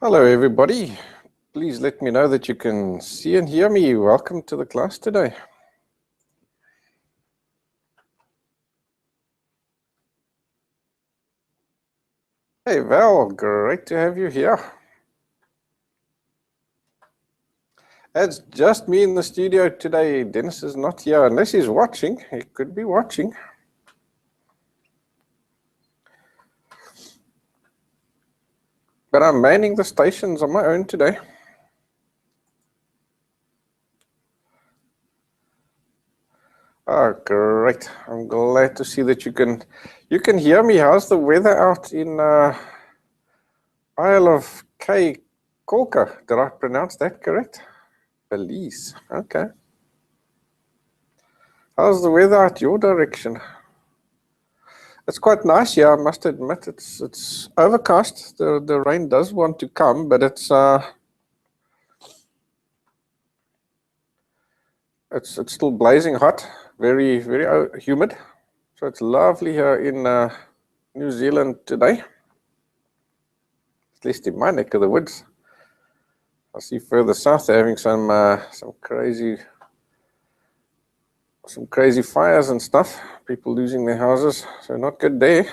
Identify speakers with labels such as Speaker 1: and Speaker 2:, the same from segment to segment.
Speaker 1: Hello, everybody. Please let me know that you can see and hear me. Welcome to the class today. Hey, Val, great to have you here. It's just me in the studio today. Dennis is not here unless he's watching. He could be watching. But I'm manning the stations on my own today. Oh, great. I'm glad to see that you can hear me. How's the weather out in Isle of Kolka? Did I pronounce that correct? Belize. Okay. How's the weather out your direction? It's quite nice, yeah, I must admit. It's overcast. The rain does want to come, but it's still blazing hot, very humid. So it's lovely here in New Zealand today, at least in my neck of the woods. I see further south they're having some crazy fires and stuff. People losing their houses, so not good there.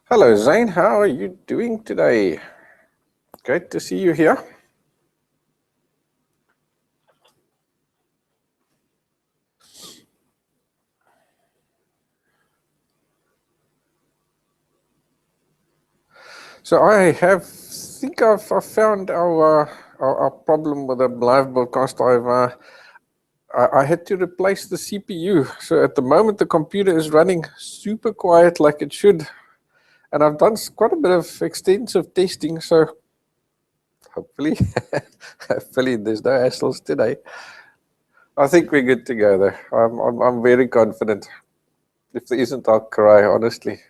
Speaker 1: Hello, Zane. How are you doing today? Great to see you here. So I think I've found our problem with the live broadcast. I had to replace the CPU. So at the moment the computer is running super quiet like it should, and I've done quite a bit of extensive testing. So hopefully there's no hassles today. I think we're good to go there. I'm very confident. If there isn't, I'll cry, honestly.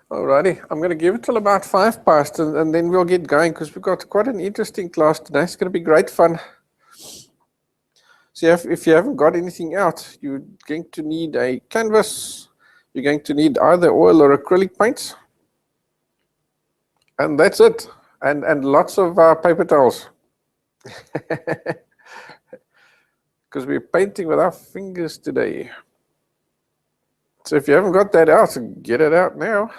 Speaker 1: Alrighty, I'm going to give it till about 5 past, and then we'll get going because we've got quite an interesting class today. It's going to be great fun. So if you haven't got anything out, you're going to need a canvas. You're going to need either oil or acrylic paints. And that's it. And lots of paper towels. Because we're painting with our fingers today. So if you haven't got that out, get it out now.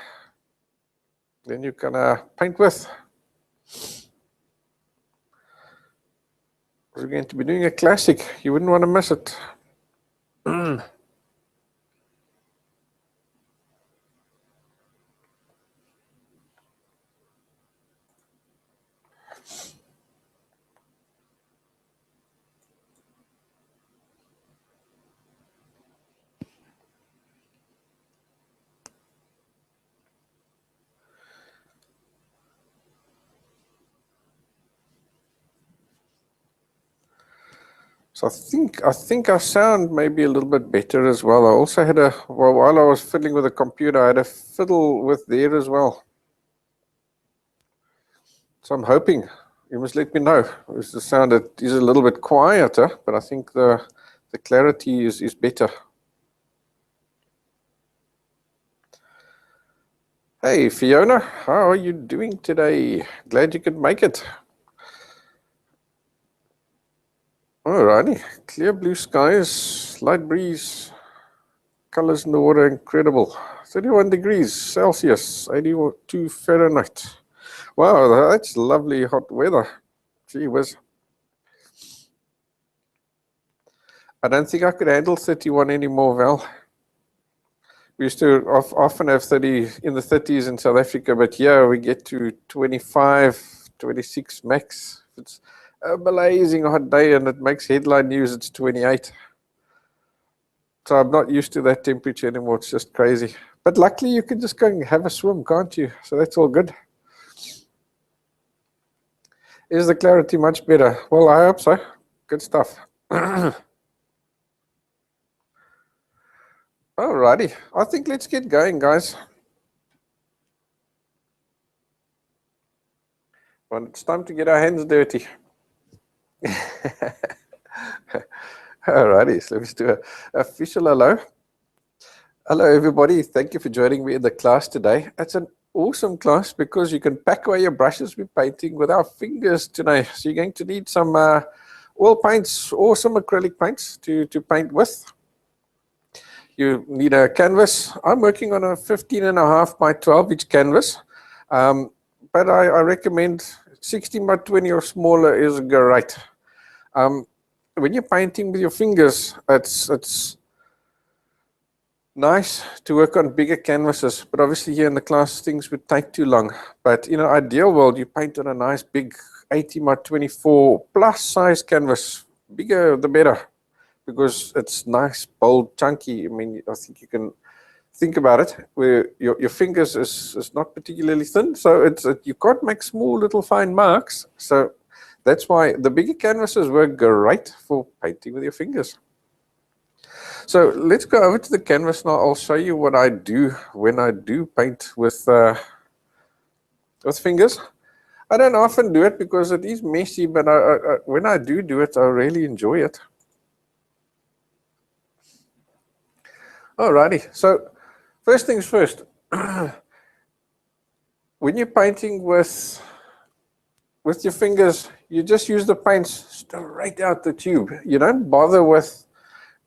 Speaker 1: Then you can paint with. We're going to be doing a classic. You wouldn't want to miss it. So I think our sound may be a little bit better as well. I also had while I was fiddling with the computer, I had a fiddle with there as well. So I'm hoping, you must let me know. If the sound is a little bit quieter, but I think the clarity is better. Hey Fiona, how are you doing today? Glad you could make it. Alrighty, clear blue skies, light breeze, colors in the water incredible. 31 degrees Celsius, 82 Fahrenheit. Wow, that's lovely hot weather. Gee whiz. I don't think I could handle 31 anymore, Val. We used to often have 30 in the 30s in South Africa, but here we get to 25, 26 max. It's a blazing hot day and it makes headline news, it's 28. So I'm not used to that temperature anymore. It's just crazy. But luckily you can just go and have a swim, can't you? So that's all good. Is the clarity much better? Well, I hope so. Good stuff. Alrighty, I think let's get going, guys. Well, it's time to get our hands dirty. Alrighty, so let's do an official hello. Hello, everybody. Thank you for joining me in the class today. It's an awesome class because you can pack away your brushes with painting with our fingers today. So you're going to need some oil paints or some acrylic paints to paint with. You need a canvas. I'm working on a 15.5 by 12 inch canvas, but I recommend 16 by 20 or smaller is great. When you're painting with your fingers, it's nice to work on bigger canvases, but obviously here in the class things would take too long. But in an ideal world, you paint on a nice big 18 by 24 plus size canvas. Bigger the better, because it's nice, bold, chunky. I mean, I think you can think about it, where your fingers is not particularly thin, so you can't make small little fine marks. So that's why the bigger canvases work great for painting with your fingers. So let's go over to the canvas now. I'll show you what I do when I do paint with fingers. I don't often do it because it is messy, but when I do it, I really enjoy it. Alrighty, so first things first, when you're painting with your fingers, you just use the paints straight out the tube. You don't bother with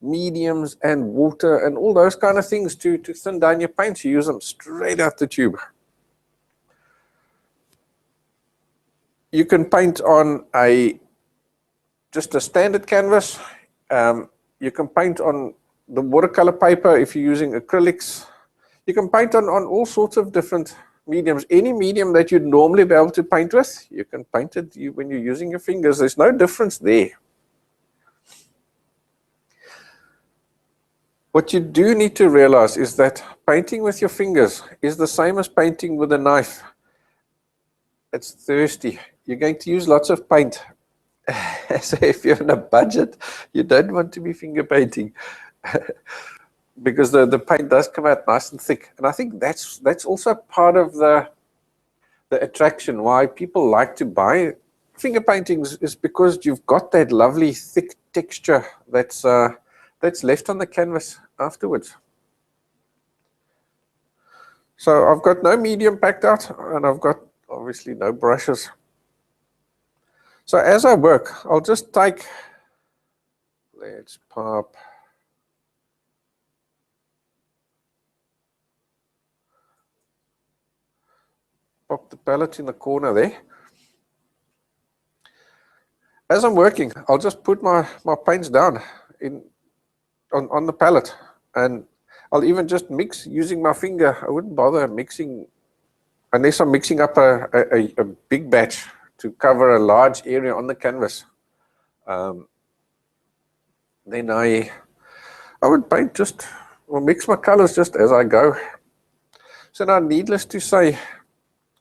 Speaker 1: mediums and water and all those kind of things to thin down your paints. You use them straight out the tube. You can paint on just a standard canvas. You can paint on the watercolor paper if you're using acrylics. You can paint on all sorts of different mediums. Any medium that you'd normally be able to paint with, you can paint it when you're using your fingers. There's no difference there. What you do need to realize is that painting with your fingers is the same as painting with a knife. It's thirsty. You're going to use lots of paint. So if you're on a budget, you don't want to be finger painting. Because the paint does come out nice and thick, and I think that's also part of the attraction why people like to buy finger paintings, is because you've got that lovely thick texture that's left on the canvas afterwards. So I've got no medium packed out, and I've got obviously no brushes. So as I work, I'll just take, let's pop. Pop the palette in the corner there. As I'm working, I'll just put my paints down on the palette, and I'll even just mix using my finger. I wouldn't bother mixing unless I'm mixing up a big batch to cover a large area on the canvas. Then I would paint mix my colors just as I go. So now, needless to say,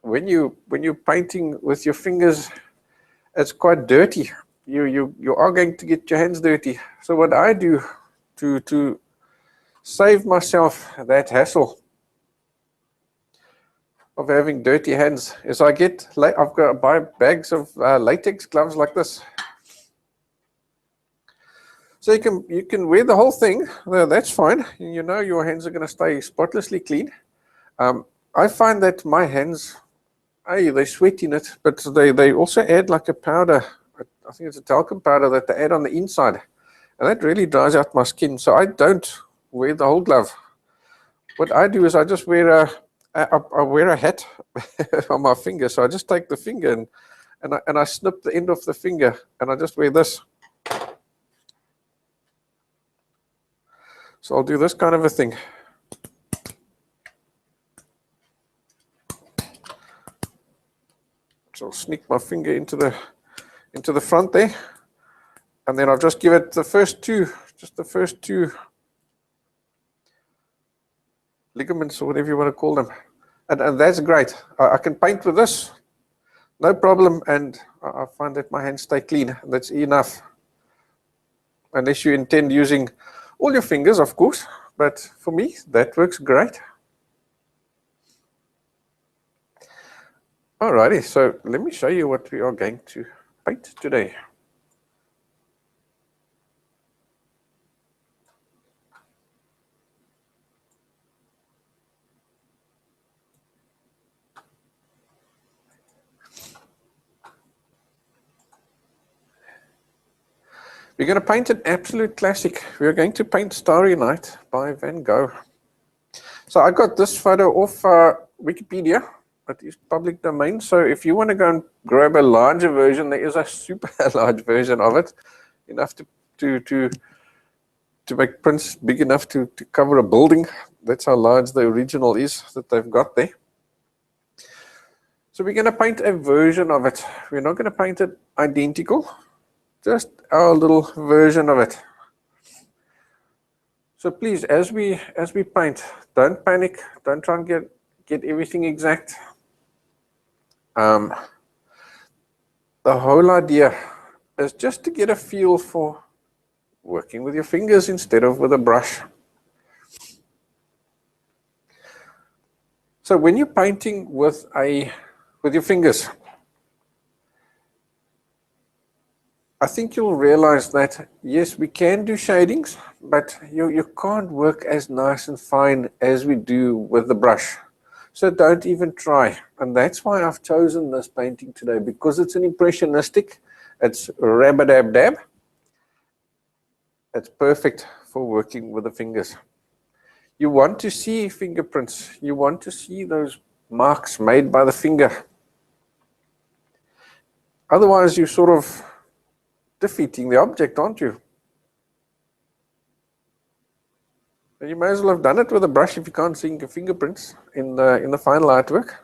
Speaker 1: when you're painting with your fingers, it's quite dirty. You are going to get your hands dirty. So what I do to save myself that hassle of having dirty hands is I've got to buy bags of latex gloves like this. So you can wear the whole thing. That's fine. You know your hands are going to stay spotlessly clean. I find that my hands, they sweat in it, but they also add like a powder. I think it's a talcum powder that they add on the inside, and that really dries out my skin. So I don't wear the whole glove. What I do is I just wear a hat on my finger. So I just take the finger and I snip the end off the finger, and I just wear this. So I'll do this kind of a thing. So I'll sneak my finger into the front there, and then I'll just give it the first two ligaments, or whatever you want to call them, and that's great. I can paint with this no problem, and I find that my hands stay clean. That's enough. Unless you intend using all your fingers, of course, but for me, that works great. Alrighty, so let me show you what we are going to paint today. We're going to paint an absolute classic. We're going to paint Starry Night by Van Gogh. So I got this photo off Wikipedia. It is public domain. So if you want to go and grab a larger version, there is a super large version of it, enough to make prints big enough to cover a building. That's how large the original is that they've got there. So we're going to paint a version of it. We're not going to paint it identical, just our little version of it. So please, as we paint, don't panic. Don't try and get everything exact. The whole idea is just to get a feel for working with your fingers instead of with a brush. So when you're painting with your fingers, I think you'll realize that, yes, we can do shadings, but you can't work as nice and fine as we do with the brush. So don't even try. And that's why I've chosen this painting today, because it's an impressionistic, it's rab-a-dab-dab. It's perfect for working with the fingers. You want to see fingerprints. You want to see those marks made by the finger. Otherwise, you sort of defeating the object, aren't you? And you may as well have done it with a brush if you can't see your fingerprints in the final artwork.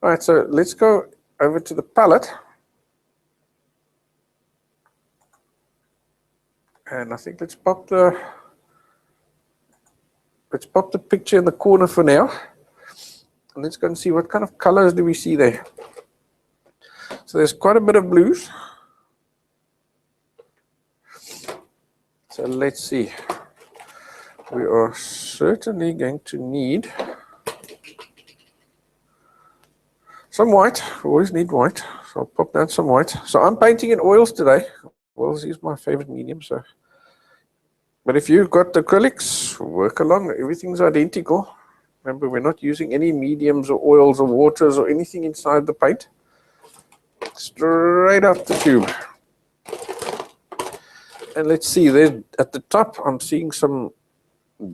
Speaker 1: All right, so let's go over to the palette. And I think let's pop the picture in the corner for now. And let's go and see what kind of colors do we see there. So there's quite a bit of blues. So let's see. We are certainly going to need some white. We always need white. So I'll pop down some white. So I'm painting in oils today. Oils is my favorite medium. But if you've got acrylics, work along. Everything's identical. Remember, we're not using any mediums or oils or waters or anything inside the paint. Straight out the tube. And let's see, there at the top, I'm seeing some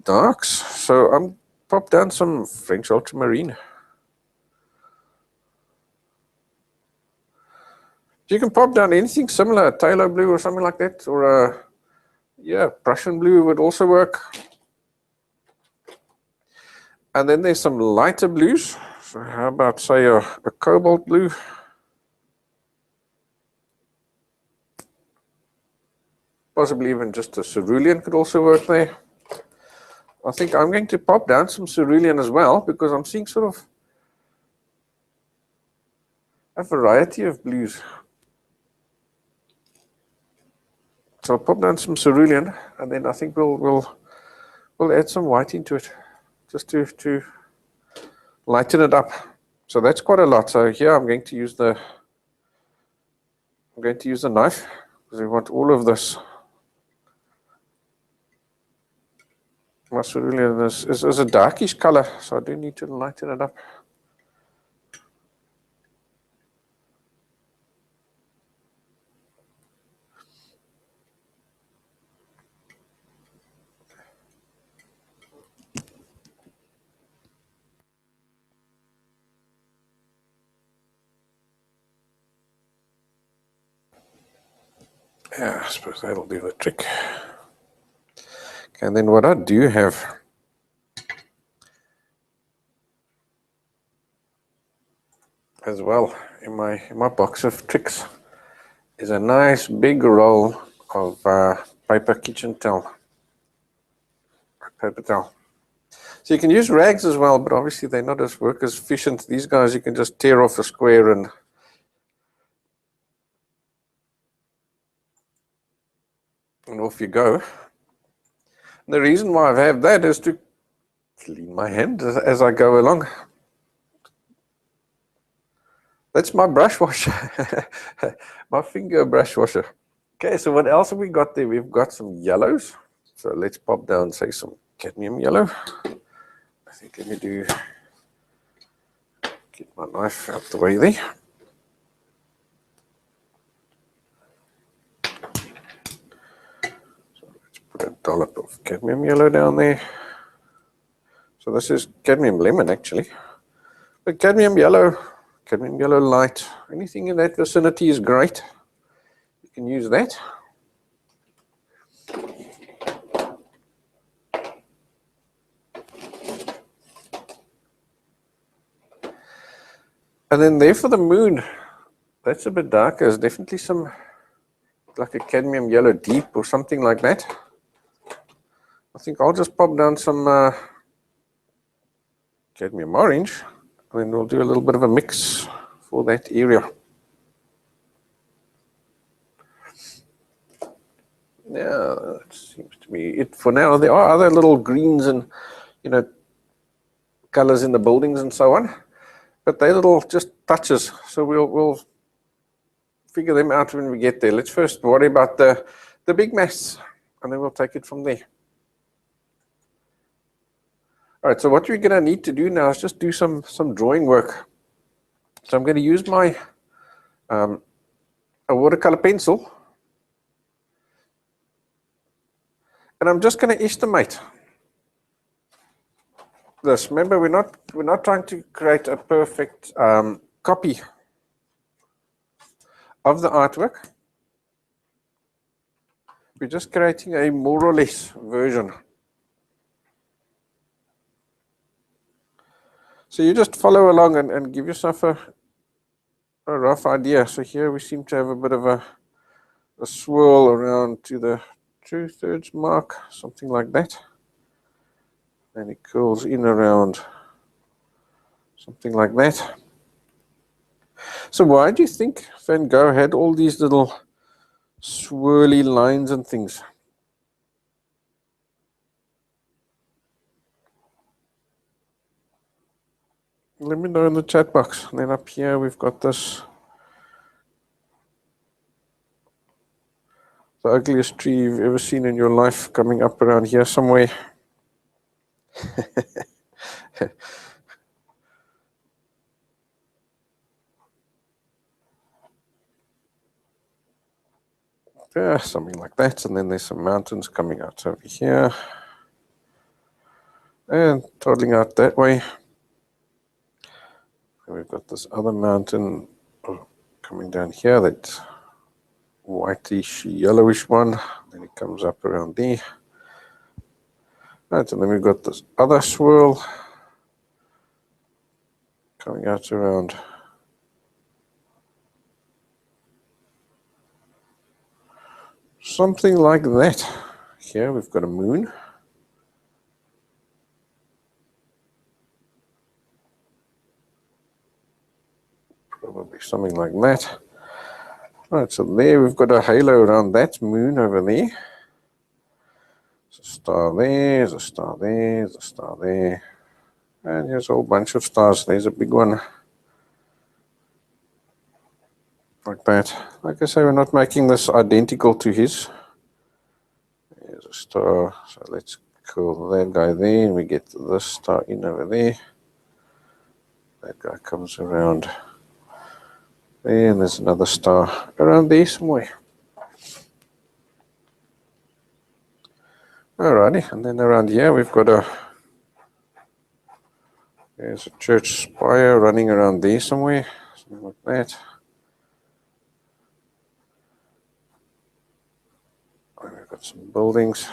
Speaker 1: darks. So I'm pop down some French ultramarine. You can pop down anything similar, a Taylor blue or something like that, or yeah, Prussian blue would also work. And then there's some lighter blues. So how about, say, a cobalt blue? Possibly even just a cerulean could also work there. I think I'm going to pop down some cerulean as well, because I'm seeing sort of a variety of blues. So I'll pop down some cerulean, and then I think we'll add some white into it, just to lighten it up. So that's quite a lot. So here I'm going to use the knife, because we want all of this. My cerulean is a darkish color, so I do need to lighten it up. Yeah, I suppose that'll do the trick. Okay, and then what I do have as well in my box of tricks is a nice big roll of paper kitchen towel, paper towel. So you can use rags as well, but obviously they're not as work as efficient. These guys, you can just tear off a square and off you go. And the reason why I have that is to clean my hand as I go along. That's my brush washer, my finger brush washer. Okay, so what else have we got there? We've got some yellows. So let's pop down, say, some cadmium yellow. I think let me get my knife out the way there. So let's put a dollop of cadmium yellow down there. So this is cadmium lemon actually. But cadmium yellow light, anything in that vicinity is great. You can use that. And then there for the moon, that's a bit darker. There's definitely some, like a cadmium yellow deep or something like that. I think I'll just pop down some cadmium orange, and then we'll do a little bit of a mix for that area. Yeah, that seems to be it for now. There are other little greens and, colors in the buildings and so on, but they're little just touches. So we'll figure them out when we get there. Let's first worry about the big mess, and then we'll take it from there. All right, so what we're going to need to do now is just do some drawing work. So I'm going to use my a watercolor pencil, and I'm just going to estimate this. Remember, we're not trying to create a perfect copy of the artwork. We're just creating a more or less version. So you just follow along and give yourself a rough idea. So here we seem to have a bit of a swirl around to the 2/3 mark, something like that. And it curls in around something like that. So why do you think Van Gogh had all these little swirly lines and things? Let me know in the chat box. And then up here we've got this, the ugliest tree you've ever seen in your life, coming up around here somewhere. Yeah, something like that. And then there's some mountains coming out over here and toddling out that way. And we've got this other mountain coming down here, that whitish yellowish one. Then it comes up around there. Right, and then we've got this other swirl coming out around something like that. Here we've got a moon. Probably something like that. Right, so there we've got a halo around that moon over there. There's a star there, there's a star there, there's a star there. And here's a whole bunch of stars. There's a big one. Like that. Like I say, we're not making this identical to his. There's a star. So let's curl that guy there, and we get this star in over there. That guy comes around there, and there's another star around there somewhere. Alrighty, and then around here we've got there's a church spire running around there somewhere, something like that. And we've got some buildings.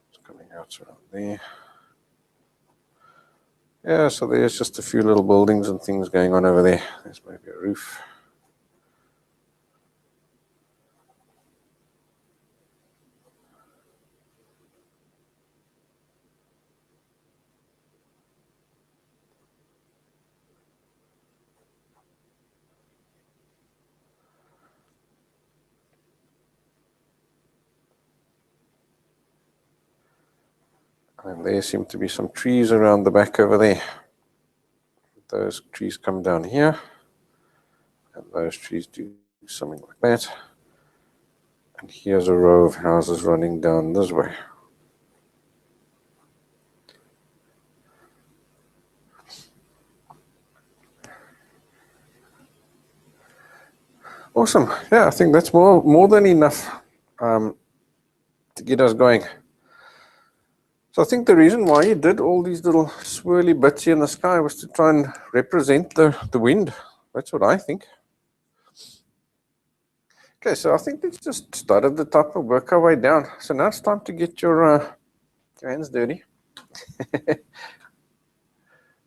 Speaker 1: It's coming out around there. Yeah, so there's just a few little buildings and things going on over there. There's maybe a roof. And there seem to be some trees around the back over there. Those trees come down here, and those trees do something like that. And here's a row of houses running down this way. Awesome. Yeah, I think that's more than enough to get us going. So I think the reason why you did all these little swirly bits here in the sky was to try and represent the wind. That's what I think. Okay, so I think let's just start at the top and work our way down. So now it's time to get your hands dirty.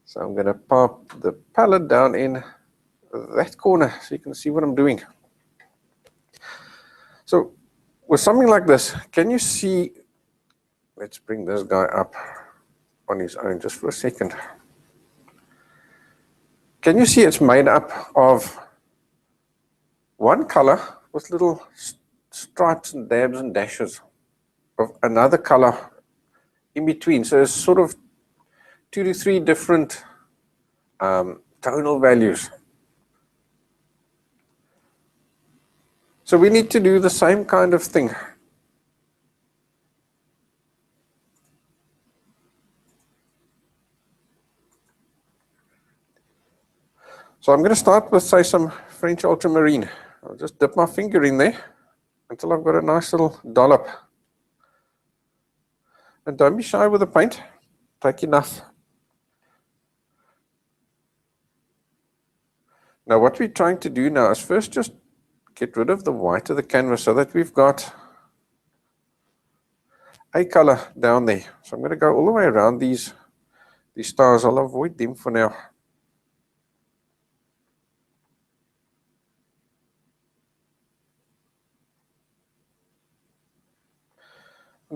Speaker 1: So I'm going to pop the palette down in that corner so you can see what I'm doing. So with something like this, can you see, let's bring this guy up on his own just for a second. Can you see it's made up of one color with little stripes and dabs and dashes of another color in between? So it's sort of 2 to 3 different tonal values. So we need to do the same kind of thing. So I'm going to start with, say, some French ultramarine. I'll just dip my finger in there until I've got a nice little dollop. And don't be shy with the paint. Take enough. Now what we're trying to do now is first just get rid of the white of the canvas so that we've got a color down there. So I'm going to go all the way around these stars. I'll avoid them for now.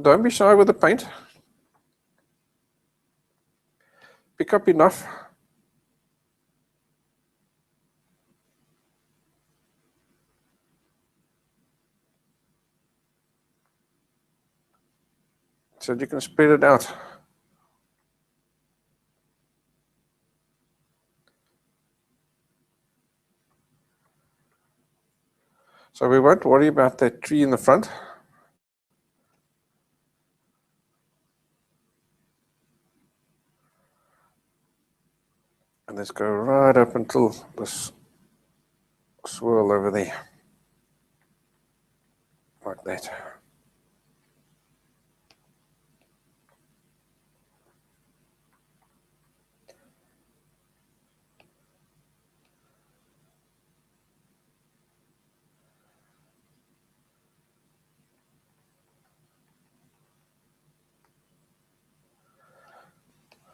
Speaker 1: Don't be shy with the paint. Pick up enough. So you can spread it out. So we won't worry about that tree in the front. And let's go right up until this swirl over there. Like that.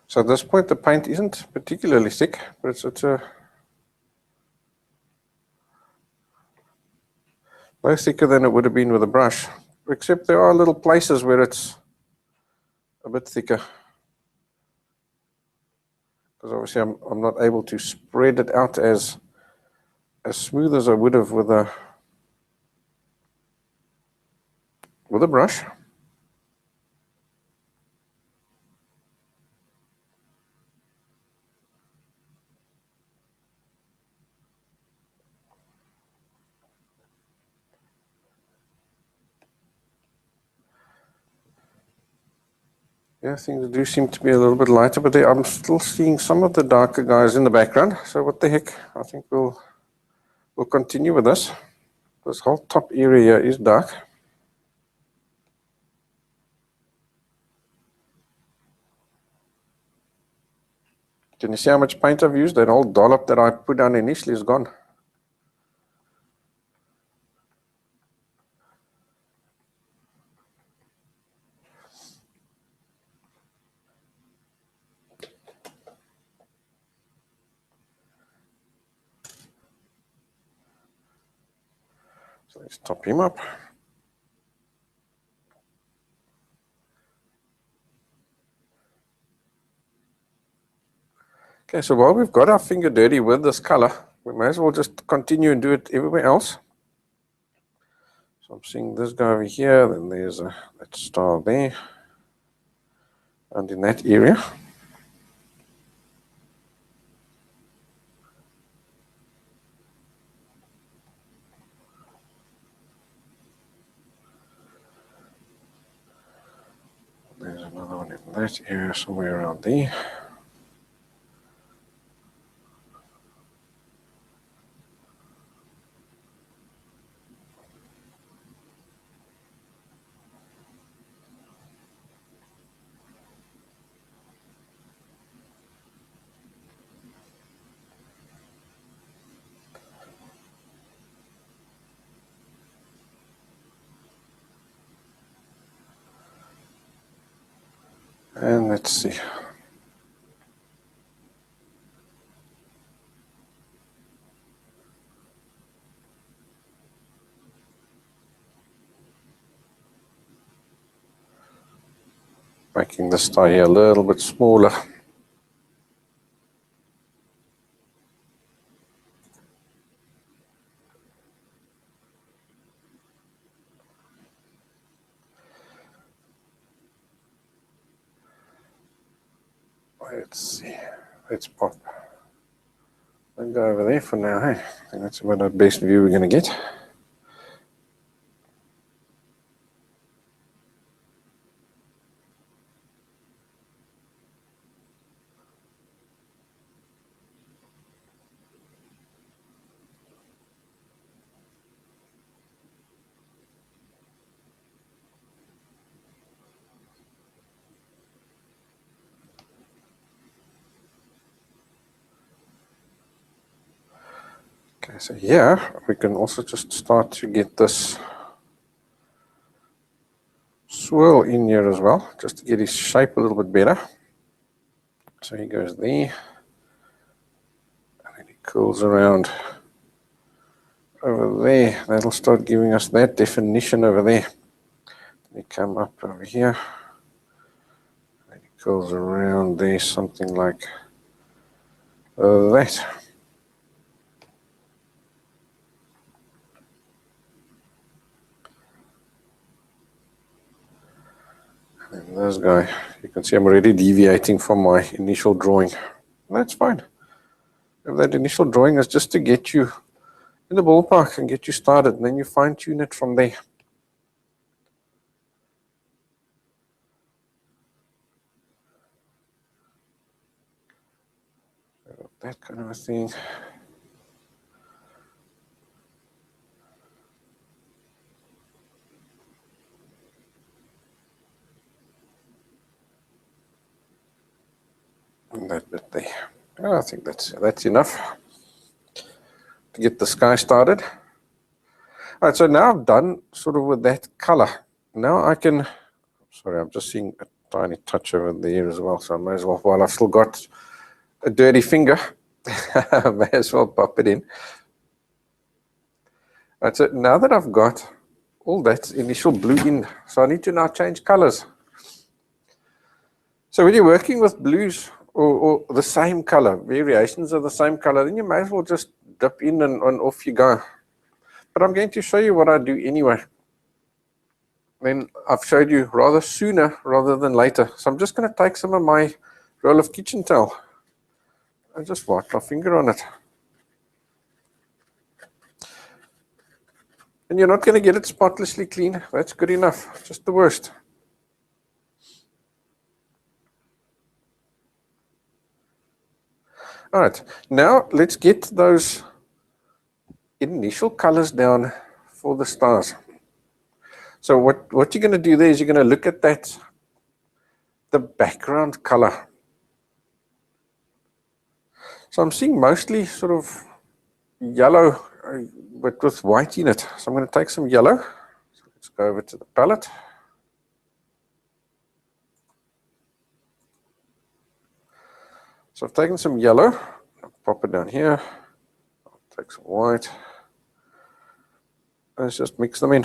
Speaker 1: So at this point the paint isn't particularly thick, but it's no thicker than it would have been with a brush, except there are little places where it's a bit thicker. Because obviously I'm not able to spread it out as smooth as I would have with a brush. Yeah, things do seem to be a little bit lighter, but I'm still seeing some of the darker guys in the background. So what the heck? I think we'll continue with this. This whole top area is dark. Can you see how much paint I've used? That whole dollop that I put down initially is gone. So let's top him up. Okay, so while we've got our finger dirty with this color, we may as well just continue and do it everywhere else. So I'm seeing this guy over here, then there's that star there. and in that area. There's another one in that area, somewhere around there. And let's see. Making the star here a little bit smaller. Let's see. Let's pop. I'll go over there for now. Hey, I think that's about the best view we're going to get. Okay, so here we can also just start to get this swirl in here as well, just to get his shape a little bit better. So he goes there, and then he curls around over there. That'll start giving us that definition over there. Then he come up over here, and he curls around there, something like that. And this guy, you can see I'm already deviating from my initial drawing. That's fine. If that initial drawing is just to get you in the ballpark and get you started, and then you fine tune it from there. That kind of a thing. And that bit there. I think that's enough to get the sky started. All right, so now I've done sort of with that color. Now I can, sorry, I'm just seeing a tiny touch over there as well, so I may as well, while I've still got a dirty finger, I may as well pop it in. All right, so now that I've got all that initial blue in, so I need to now change colors. So when you're working with blues or the same color, variations of the same color, then you may as well just dip in and off you go. But I'm going to show you what I do anyway. Then I've showed you rather sooner rather than later. So I'm just going to take some of my roll of kitchen towel and just wipe my finger on it. And you're not going to get it spotlessly clean. That's good enough. Just the worst. All right, now let's get those initial colors down for the stars. So what you're going to do there is you're going to look at that, the background color. So I'm seeing mostly sort of yellow, but with white in it. So I'm going to take some yellow. So let's go over to the palette. So I've taken some yellow, I'll pop it down here, I'll take some white, let's just mix them in.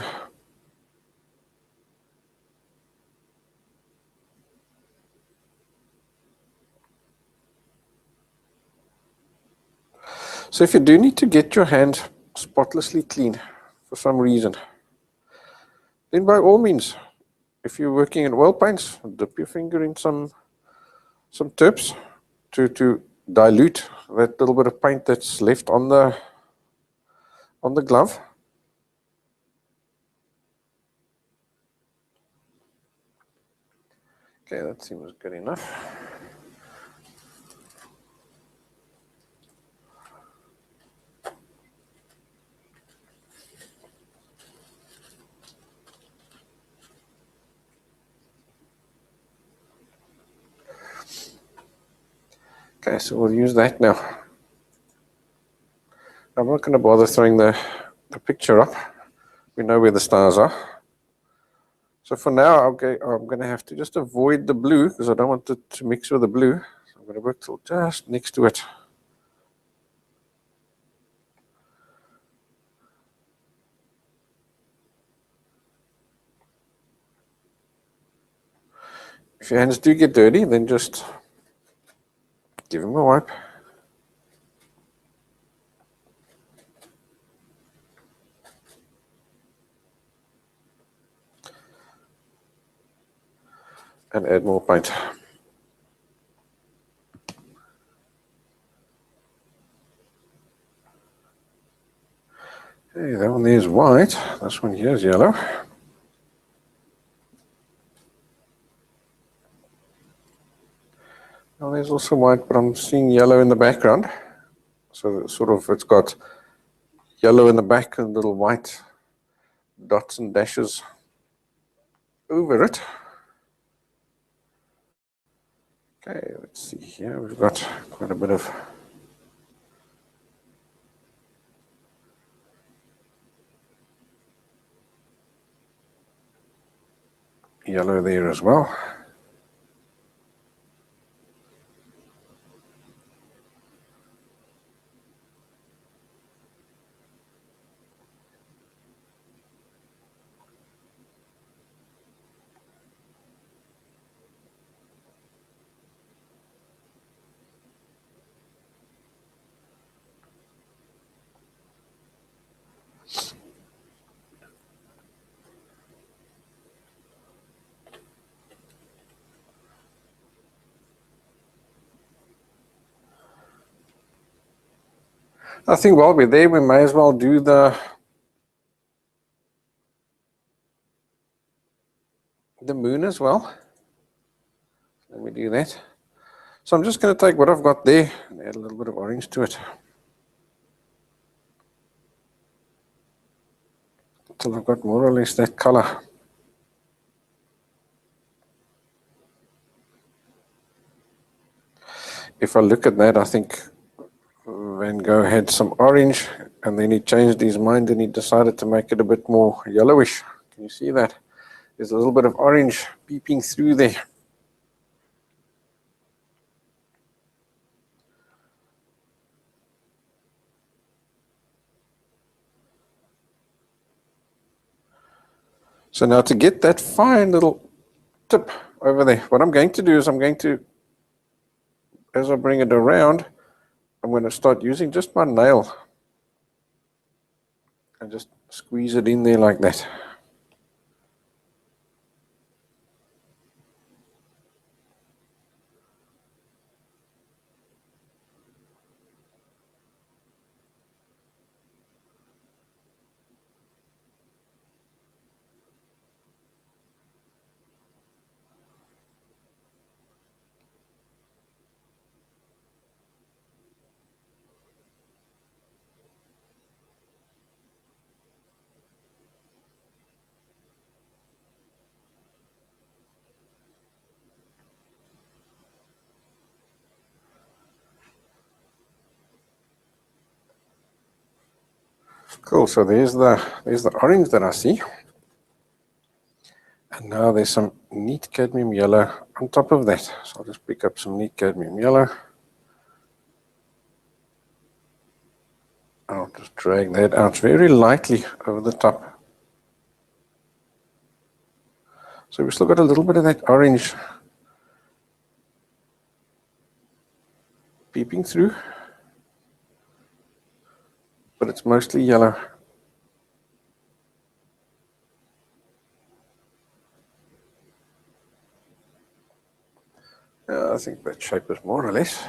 Speaker 1: So if you do need to get your hand spotlessly clean for some reason, then by all means, if you're working in oil paints, dip your finger in some tips to dilute that little bit of paint that's left on the glove. Okay, that seems good enough. Okay, so we'll use that now. I'm not going to bother throwing the picture up. We know where the stars are. So for now, I'm going to have to just avoid the blue because I don't want it to mix with the blue. So I'm going to work till just next to it. If your hands do get dirty, then just give them a wipe. And add more paint. Okay, that one there is white. This one here is yellow. Now there's also white, but I'm seeing yellow in the background. So sort of it's got yellow in the back and little white dots and dashes over it. Okay, let's see here. We've got quite a bit of yellow there as well. I think while we're there, we may as well do the moon as well. Let me do that. So I'm just going to take what I've got there and add a little bit of orange to it. Until I've got more or less that color. If I look at that, I think Van Gogh had some orange and then he changed his mind and he decided to make it a bit more yellowish. Can you see that? There's a little bit of orange peeping through there. So now to get that fine little tip over there, what I'm going to do is as I bring it around, I'm going to start using just my nail and just squeeze it in there like that. Cool, so there's the orange that I see. And now there's some neat cadmium yellow on top of that. So I'll just pick up some neat cadmium yellow. I'll just drag that out very lightly over the top. So we've still got a little bit of that orange peeping through, but it's mostly yellow. think that shape is more or less.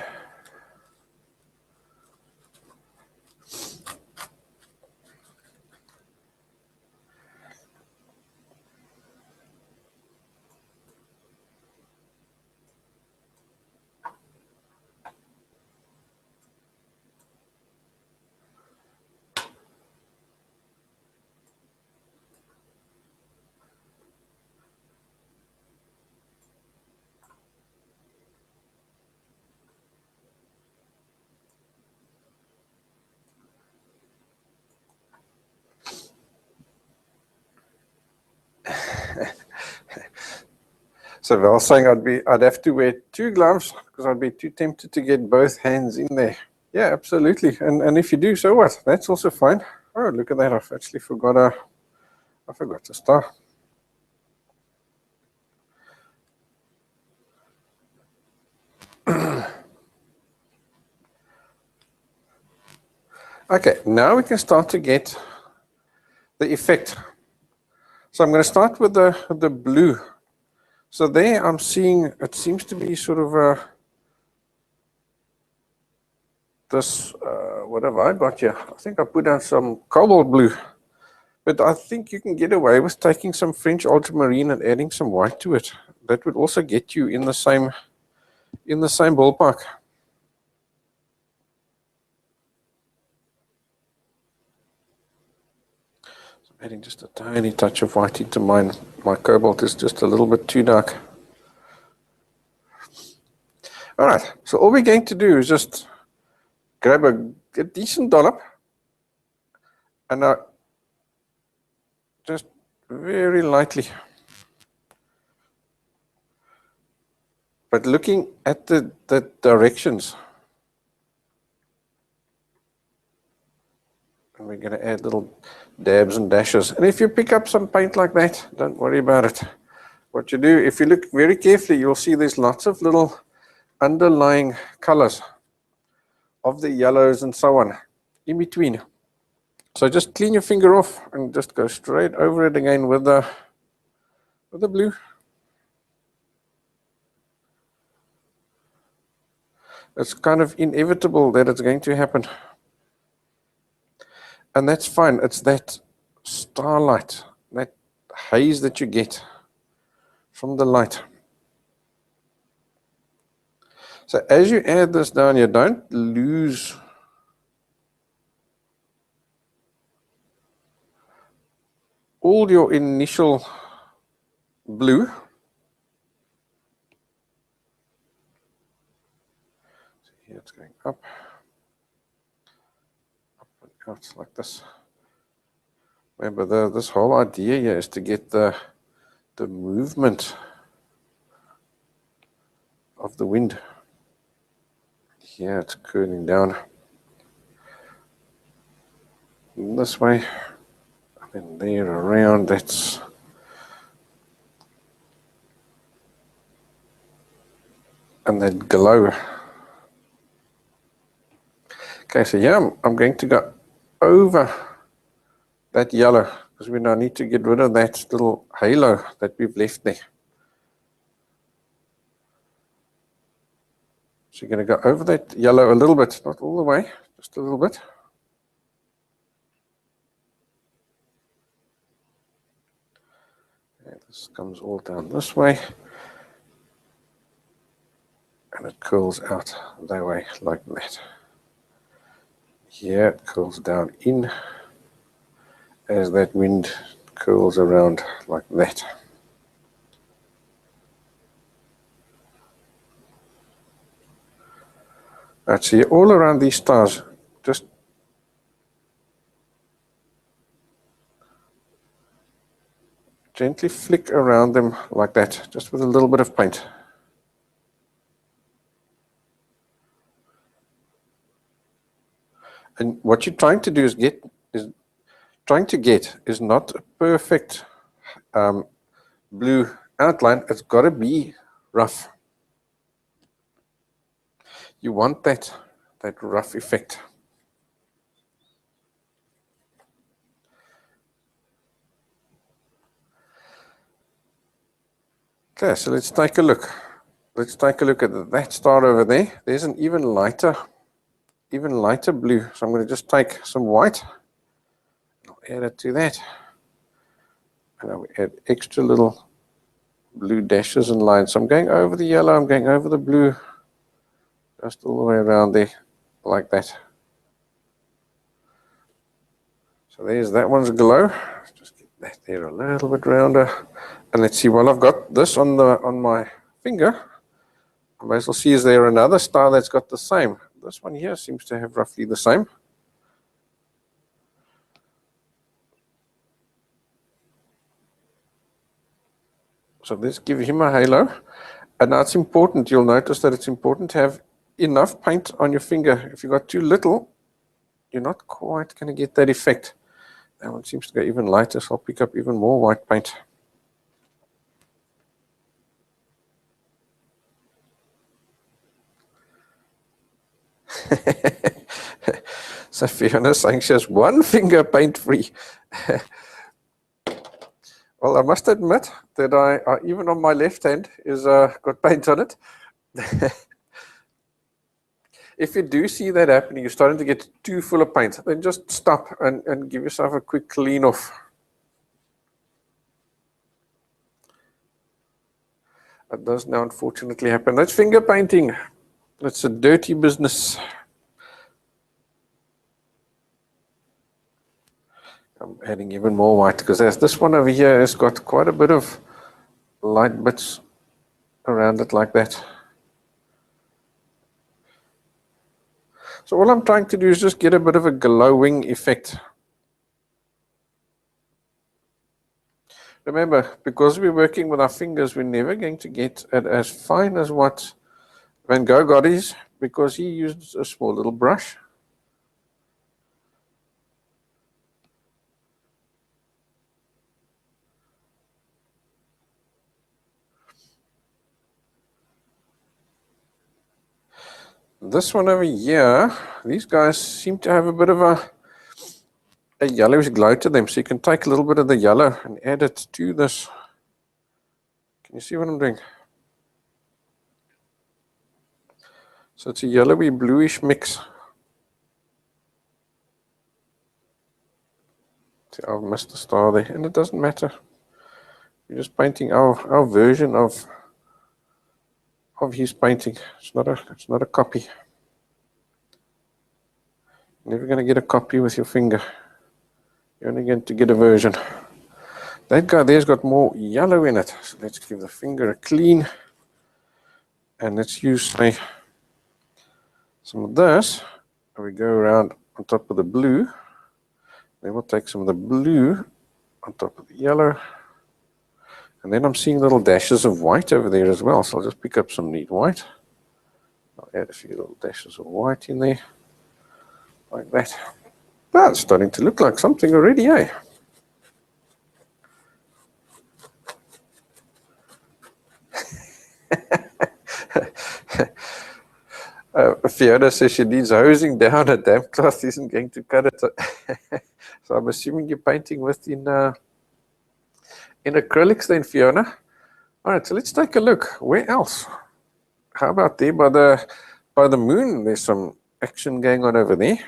Speaker 1: So I was saying I'd have to wear 2 gloves because I'd be too tempted to get both hands in there. Yeah, absolutely. And if you do, so what? That's also fine. Oh, look at that! I've actually forgot I forgot to start. Okay, now we can start to get the effect. So I'm going to start with the blue. So there I'm seeing, it seems to be sort of this, what have I got here? I think I put down some cobalt blue. But I think you can get away with taking some French ultramarine and adding some white to it. That would also get you in the same ballpark. So I'm adding just a tiny touch of white into mine. My cobalt is just a little bit too dark. All right, so all we're going to do is just grab a decent dollop and just very lightly, but looking at the directions. And we're going to add little dabs and dashes. And if you pick up some paint like that, don't worry about it. What you do, if you look very carefully, you'll see there's lots of little underlying colors of the yellows and so on in between. So just clean your finger off and just go straight over it again with the blue. It's kind of inevitable that it's going to happen. And that's fine. It's that starlight, that haze that you get from the light. So as you add this down here, don't lose all your initial blue. So here it's going up and out like this. Remember, this whole idea here is to get the movement of the wind. Here it's curling down this way, and then there around. That's and that glow. Okay, so yeah, I'm going to go over that yellow because we now need to get rid of that little halo that we've left there. So you're going to go over that yellow a little bit, not all the way, just a little bit. And this comes all down this way. And it curls out that way like that. Here it curls down in as that wind curls around like that. Right, so all around these stars, just gently flick around them like that, just with a little bit of paint. And what you're trying to do is is not a perfect blue outline. It's got to be rough. You want that rough effect. Okay, so let's take a look. let's take a look at that star over there. There's an even lighter blue. So I'm going to just take some white. I'll add it to that. And I'll add extra little blue dashes and lines. So I'm going over the yellow, I'm going over the blue, just all the way around there, like that. So there's that one's glow. Just get that there a little bit rounder. And let's see, while I've got this on my finger, I may as well see, is there another star that's got the same? This one here seems to have roughly the same. So let's give him a halo. And now it's important, you'll notice that it's important to have enough paint on your finger. If you've got too little, you're not quite going to get that effect. That one seems to go even lighter, so I'll pick up even more white paint. So Fiona's saying she has one finger paint free. Well, I must admit that I even on my left hand is got paint on it. If you do see that happening, you're starting to get too full of paint, then just stop and give yourself a quick clean off. That does now unfortunately happen. That's finger painting. That's a dirty business. I'm adding even more white because this one over here has got quite a bit of light bits around it like that. So all I'm trying to do is just get a bit of a glowing effect. Remember, because we're working with our fingers, we're never going to get it as fine as what Van Gogh got his, because he used a small little brush. This one over here, these guys seem to have a bit of a yellowish glow to them. So you can take a little bit of the yellow and add it to this. Can you see what I'm doing? So it's a yellowy bluish mix. See, I've missed a star there, and it doesn't matter. We're just painting our version of his painting. It's not a copy. You're never going to get a copy with your finger. You're only going to get a version. That guy there's got more yellow in it. So let's give the finger a clean. And let's use some of this. And we go around on top of the blue. Then we'll take some of the blue on top of the yellow. And then I'm seeing little dashes of white over there as well. So I'll just pick up some neat white. I'll add a few little dashes of white in there. Like that. That's starting to look like something already, eh? Fiona says she needs hosing down. A damp cloth isn't going to cut it. So I'm assuming you're painting in acrylics then, Fiona. All right, so let's take a look. Where else? How about there by the moon? There's some action going on over there.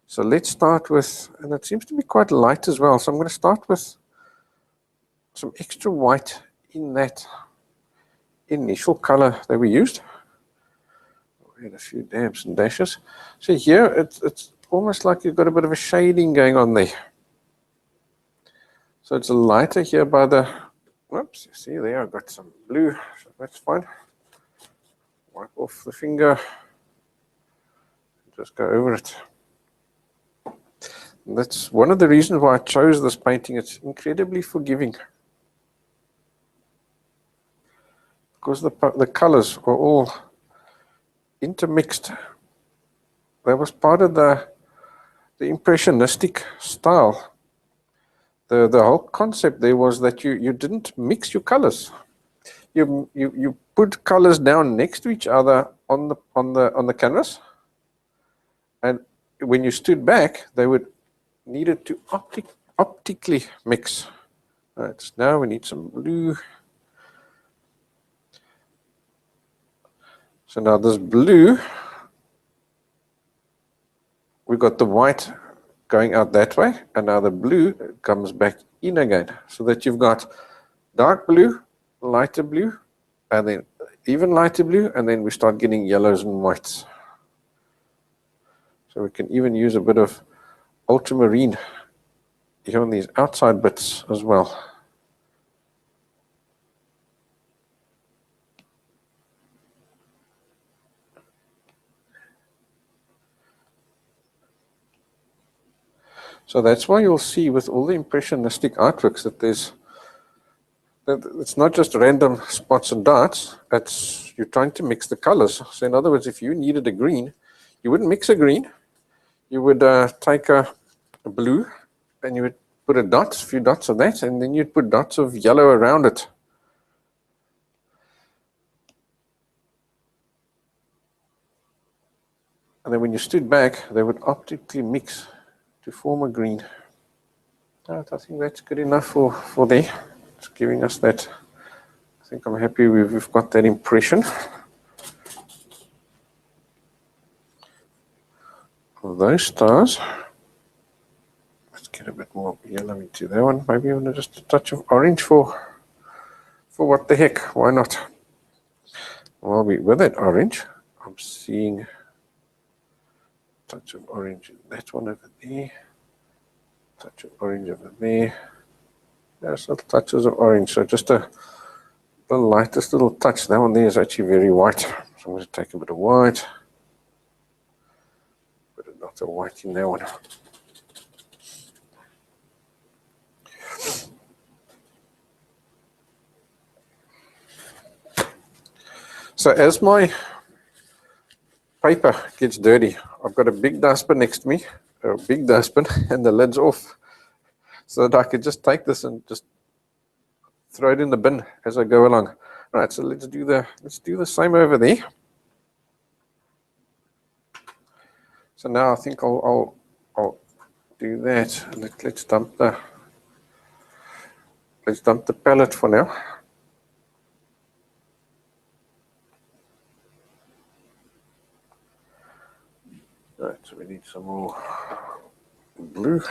Speaker 1: So let's start with, and it seems to be quite light as well. So I'm going to start with some extra white in that initial color that we used. And a few dabs and dashes. So here it's almost like you've got a bit of a shading going on there. So it's a lighter here by the, whoops, you see there I've got some blue, so that's fine. Wipe off the finger, just go over it. And that's one of the reasons why I chose this painting. It's incredibly forgiving. Because the colors are all intermixed. That was part of the impressionistic style. The whole concept there was that you didn't mix your colors. You put colors down next to each other on the canvas, and when you stood back, they would needed to optically mix. All right, so now we need some blue. So now this blue, we got the white going out that way, and now the blue comes back in again, so that you've got dark blue, lighter blue, and then even lighter blue, and then we start getting yellows and whites. So we can even use a bit of ultramarine here on these outside bits as well. So that's why you'll see with all the impressionistic artworks that it's not just random spots and dots, you're trying to mix the colors. So in other words, if you needed a green, you wouldn't mix a green, you would take a blue and you would put a few dots of that, and then you'd put dots of yellow around it. And then when you stood back, they would optically mix to form a green. I think that's good enough for there. It's giving us that. I think I'm happy we've got that impression of those stars. Let's get a bit more yellow into that one. Maybe even just a touch of orange for what the heck, why not? Well, with that orange, I'm seeing a touch of orange in that one over there, touch of orange over there. There's little touches of orange, so just the lightest little touch. That one there is actually very white. So I'm going to take a bit of white, put a dot of white in that one. So as my paper gets dirty, I've got a big dustbin next to me, a big dustbin, and the lid's off, so that I could just take this and just throw it in the bin as I go along. All right, so let's do the same over there. So now I think I'll do that. Let's dump the palette for now. All right, so we need some more blue.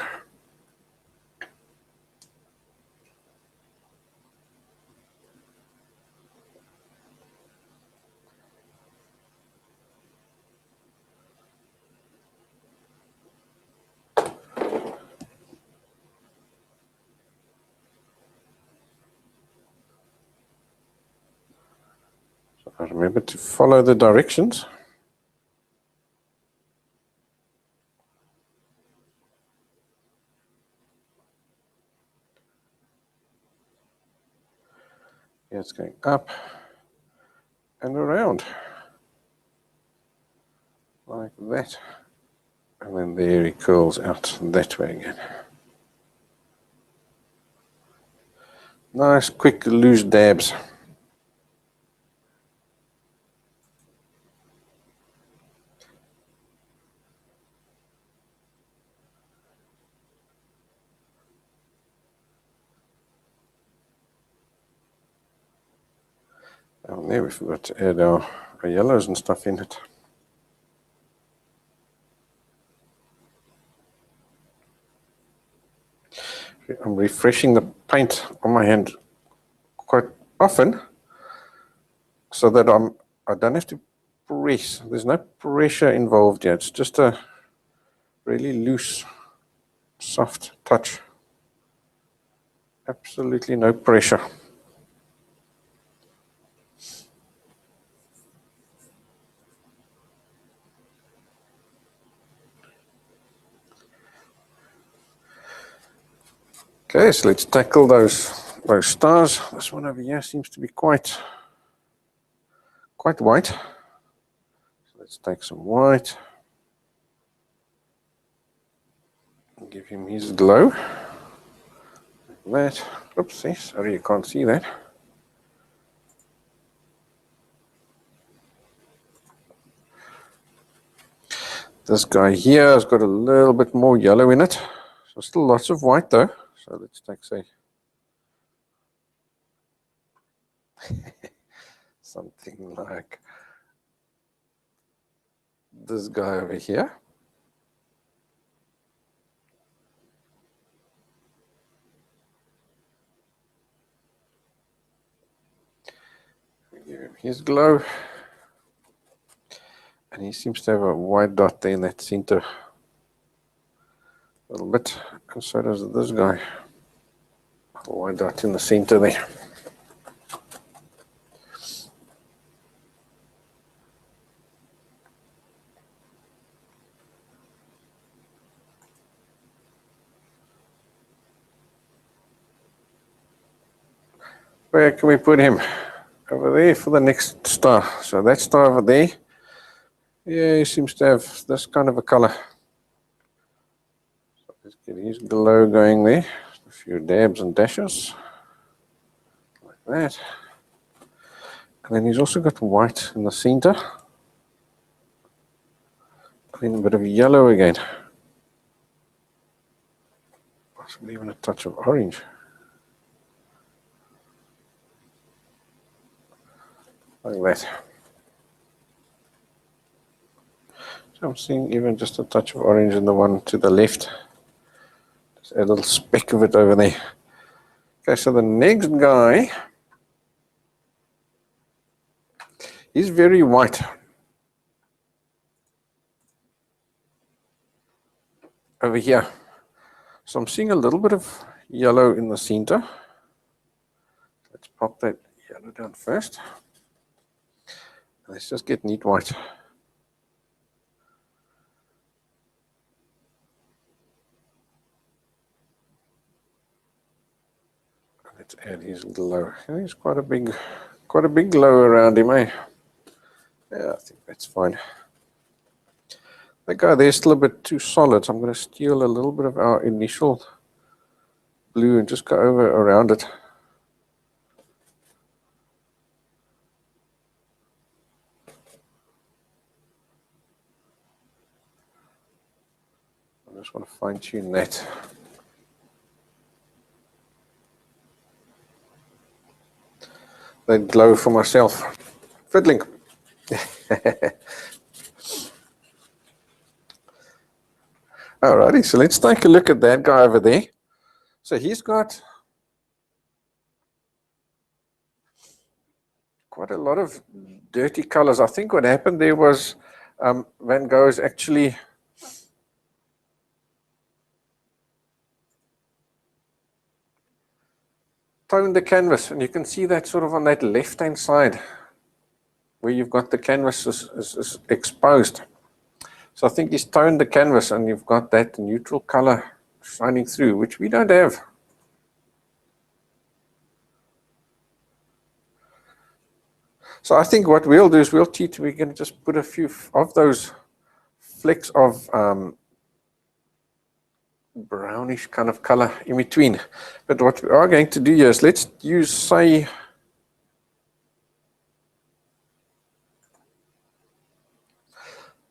Speaker 1: So remember to follow the directions. Yeah, it's going up and around like that, and then there he curls out that way again. Nice quick loose dabs. Down there we forgot to add our yellows and stuff in it. I'm refreshing the paint on my hand quite often, so that I don't have to press. There's no pressure involved here. It's just a really loose, soft touch. Absolutely no pressure. Okay, so let's tackle those stars. This one over here seems to be quite white. So let's take some white and give him his glow. Like that. Oopsie, sorry you can't see that. This guy here has got a little bit more yellow in it. So still lots of white though. So let's take, say, something like this guy over here. Give him his glow. And he seems to have a white dot there in that center. A little bit. And so does this guy. A white dot in the center there. Where can we put him? Over there for the next star. So that star over there, yeah, he seems to have this kind of a color. So let's get his glow going there. A few dabs and dashes. Like that. And then he's also got white in the center. And then a bit of yellow again. Possibly even a touch of orange. Like that. So I'm seeing even just a touch of orange in the one to the left. Just a little speck of it over there. Okay, so the next guy is very white. Over here. So I'm seeing a little bit of yellow in the center. Let's pop that yellow down first. Let's just get neat white. Let's add his glow. There's quite a big glow around him, eh? Yeah, I think that's fine. That guy there's still a bit too solid, so I'm going to steal a little bit of our initial blue and just go over around it. I just want to fine tune that. That glow for myself. Fiddling. Alrighty, so let's take a look at that guy over there. So he's got quite a lot of dirty colors. I think what happened there was Van Gogh's actually toned the canvas, and you can see that sort of on that left-hand side where you've got the canvas is exposed. So I think he's toned the canvas and you've got that neutral color shining through, which we don't have. So I think what we'll do is we're going to just put a few of those flecks of brownish kind of color in between. But what we are going to do here is let's use, say,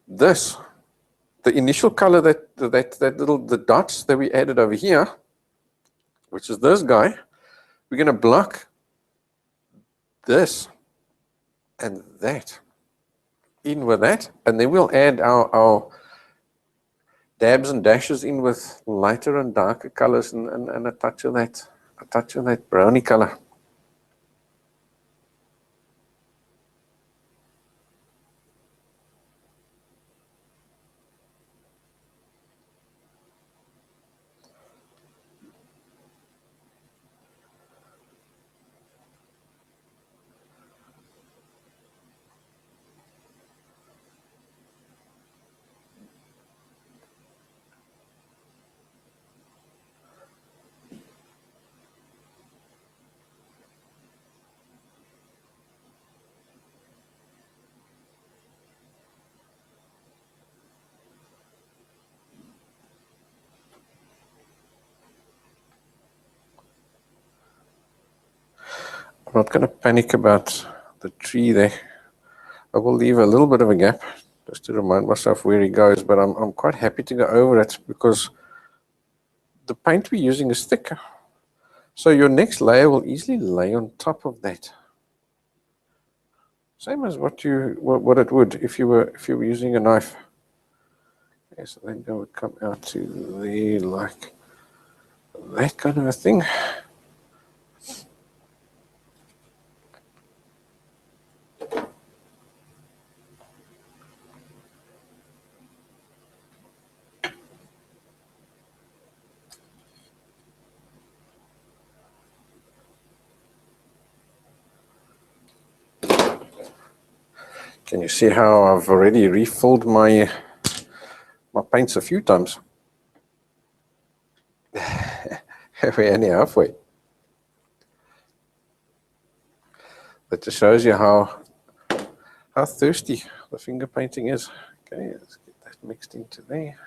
Speaker 1: this. The initial color the dots that we added over here, which is this guy, we're going to block this and that in with that, and then we'll add our dabs and dashes in with lighter and darker colors and a touch of that browny color. I'm not going to panic about the tree there. I will leave a little bit of a gap just to remind myself where he goes, but I'm quite happy to go over it because the paint we're using is thicker. So your next layer will easily lay on top of that. Same as what it would if you were using a knife. Okay, so then that would come out to there like that kind of a thing. Can you see how I've already refilled my paints a few times? We're only halfway. That just shows you how thirsty the finger painting is. Okay, let's get that mixed into there.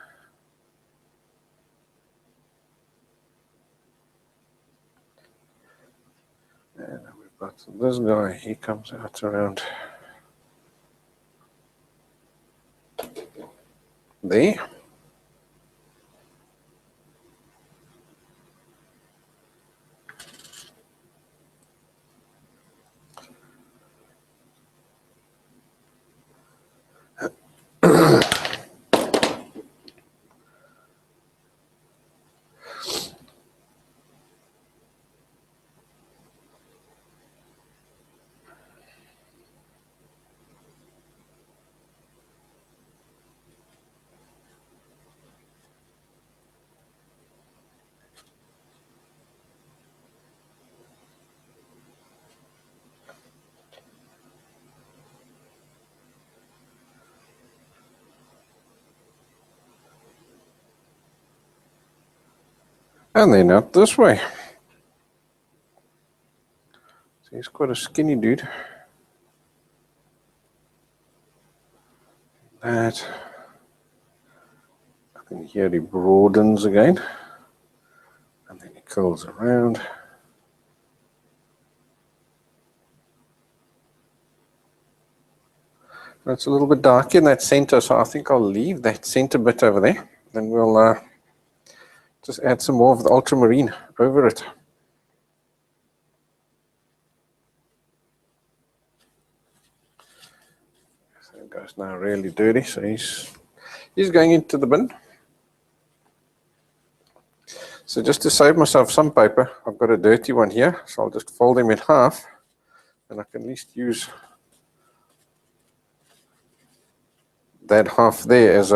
Speaker 1: And we've got this guy, he comes out around there. And then out this way. So he's quite a skinny dude. That. And here he broadens again. And then he curls around. And it's a little bit dark in that center, so I think I'll leave that center bit over there. Then we'll just add some more of the ultramarine over it. So it goes now really dirty, so he's going into the bin. So just to save myself some paper, I've got a dirty one here, so I'll just fold him in half, and I can at least use that half there as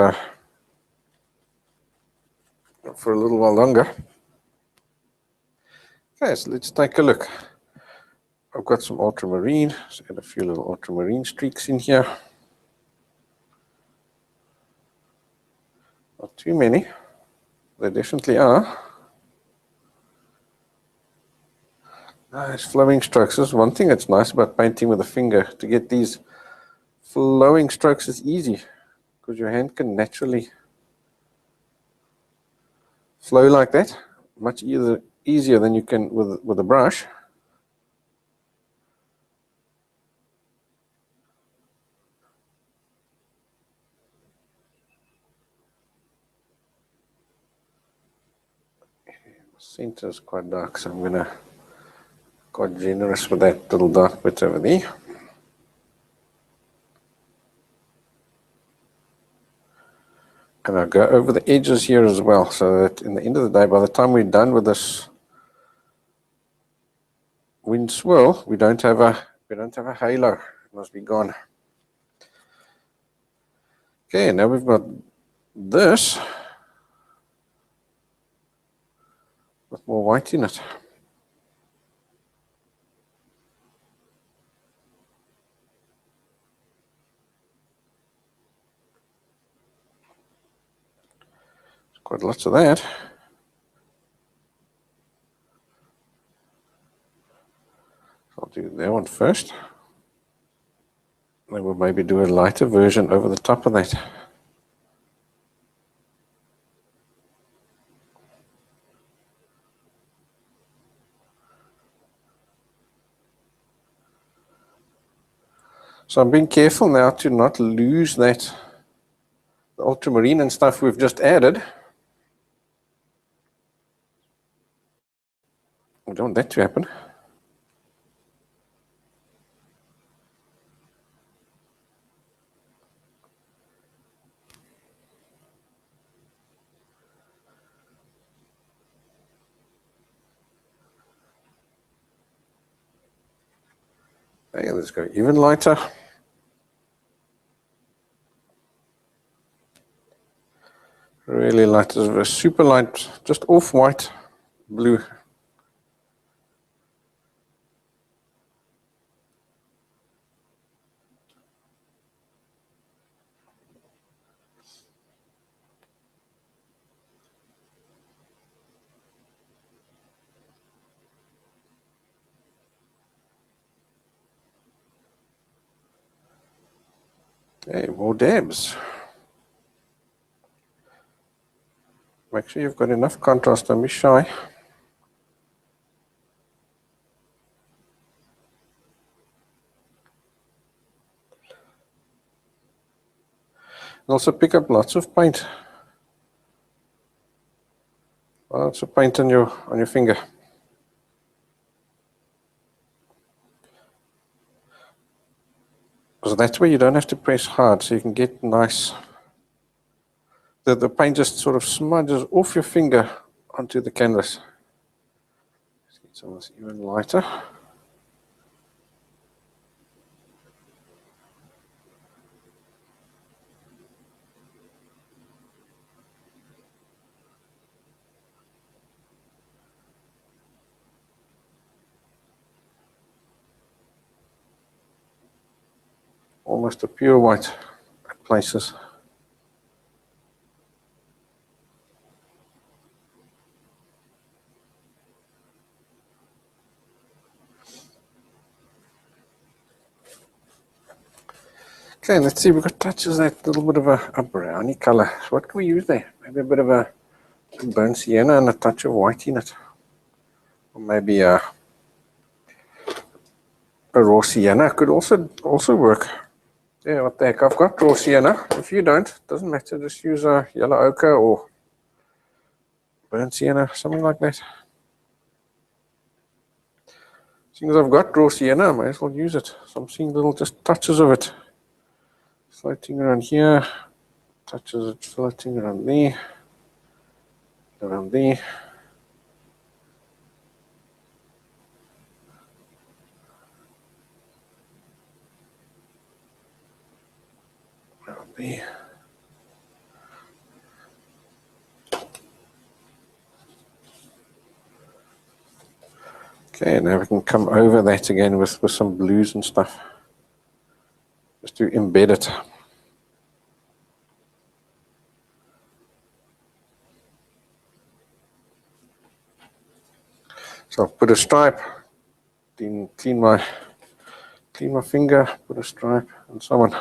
Speaker 1: for a little while longer. Okay, so let's take a look. I've got some ultramarine, so add a few little ultramarine streaks in here. Not too many, they definitely are. Nice flowing strokes. This is one thing that's nice about painting with a finger. To get these flowing strokes is easy, because your hand can naturally flow like that, much easier than you can with a brush. The center is quite dark, so I'm going to quite generous with that little dark bit over there. And I'll go over the edges here as well, so that in the end of the day, by the time we're done with this wind swirl, we don't have a halo. It must be gone. Okay, now we've got this with more white in it. Quite lots of that. I'll do that one first. Then we'll maybe do a lighter version over the top of that. So I'm being careful now to not lose that, the ultramarine and stuff we've just added. We don't want that to happen. Okay, let's go even lighter. Really light, super light, just off-white blue. Okay, more dabs. Make sure you've got enough contrast, don't be shy. And also pick up lots of paint. Lots of paint on your finger. So that's where you don't have to press hard, so you can get nice. The paint just sort of smudges off your finger onto the canvas. Let's get some of this even lighter. Almost a pure white at places. Okay, let's see, we've got touches that little bit of a browny color. So what can we use there? Maybe a bit of a burnt sienna and a touch of white in it. Or maybe a raw sienna could also work. Yeah, what the heck, I've got raw sienna. If you don't, doesn't matter, just use a yellow ochre or burnt sienna, something like that. Seeing as I've got raw sienna, I might as well use it. So I'm seeing little just touches of it floating around here, touches it floating around there, around there. Around there. Okay, now we can come over that again with some blues and stuff, just to embed it. So I'll put a stripe, then clean my finger, put a stripe, and so on.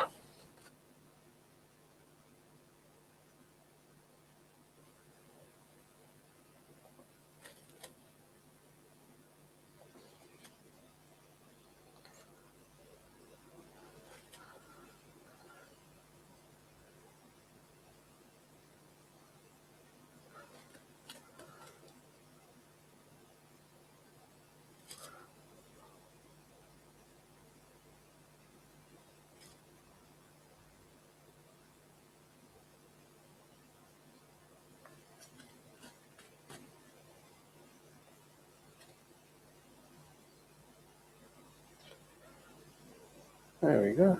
Speaker 1: There we go.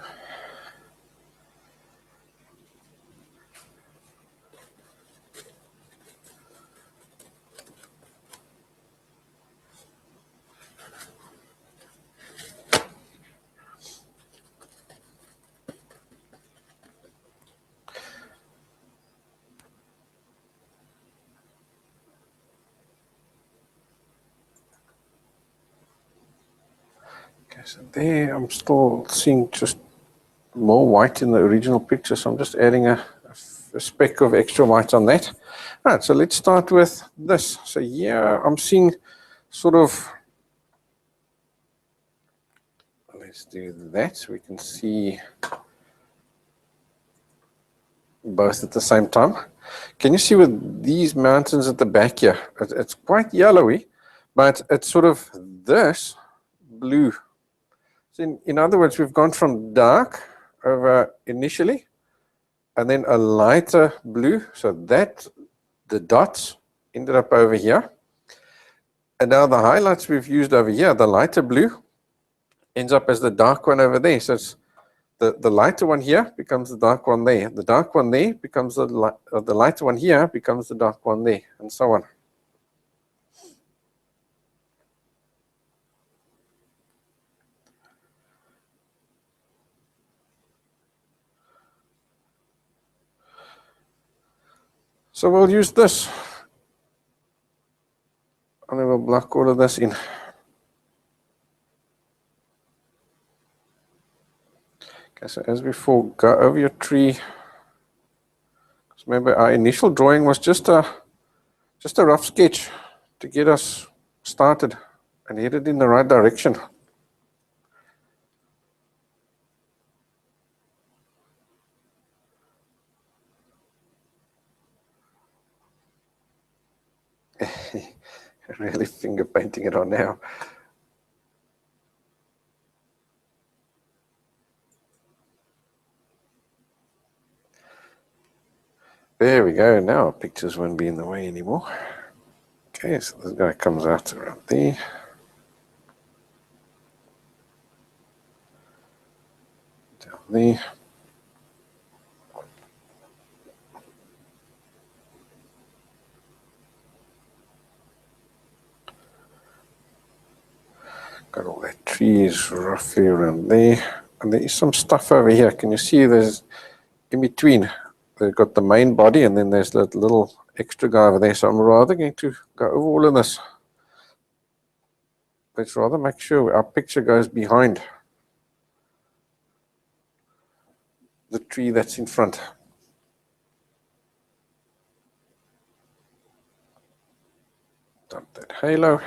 Speaker 1: Okay, so there I'm still seeing just more white in the original picture, so I'm just adding a speck of extra white on that. All right, so let's start with this. So yeah, I'm seeing sort of, let's do that so we can see both at the same time. Can you see with these mountains at the back here? It's quite yellowy, but it's sort of this blue. So in other words, we've gone from dark over initially, and then a lighter blue, so that the dots ended up over here. And now the highlights we've used over here, the lighter blue, ends up as the dark one over there. So it's the lighter one here becomes the dark one there. The dark one there becomes the lighter one here becomes the dark one there, and so on. So we'll use this, and then we'll block all of this in. Okay, so as before, go over your tree. Because remember, our initial drawing was just a rough sketch to get us started and headed in the right direction. Really finger painting it on now. There we go. Now our pictures won't be in the way anymore. Okay, so this guy comes out around there. Down there. Got all that trees roughly around there. And there is some stuff over here. Can you see there's in between? They've got the main body and then there's that little extra guy over there. So I'm rather going to go over all of this. Let's rather make sure our picture goes behind the tree that's in front. Dump that halo.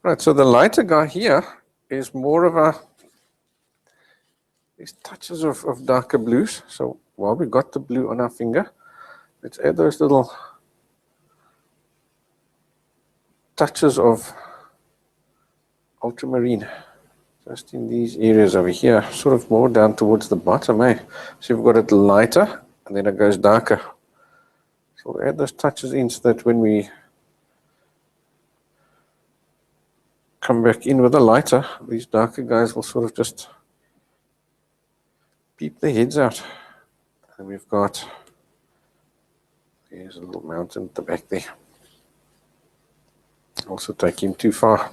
Speaker 1: Right, so the lighter guy here is more of these touches of darker blues. So while we got the blue on our finger, let's add those little touches of ultramarine just in these areas over here, sort of more down towards the bottom, eh? So you've got it lighter and then it goes darker. So we'll add those touches in so that when we come back in with a lighter, these darker guys will sort of just peep their heads out. And we've got, here's a little mountain at the back there. Also take him too far.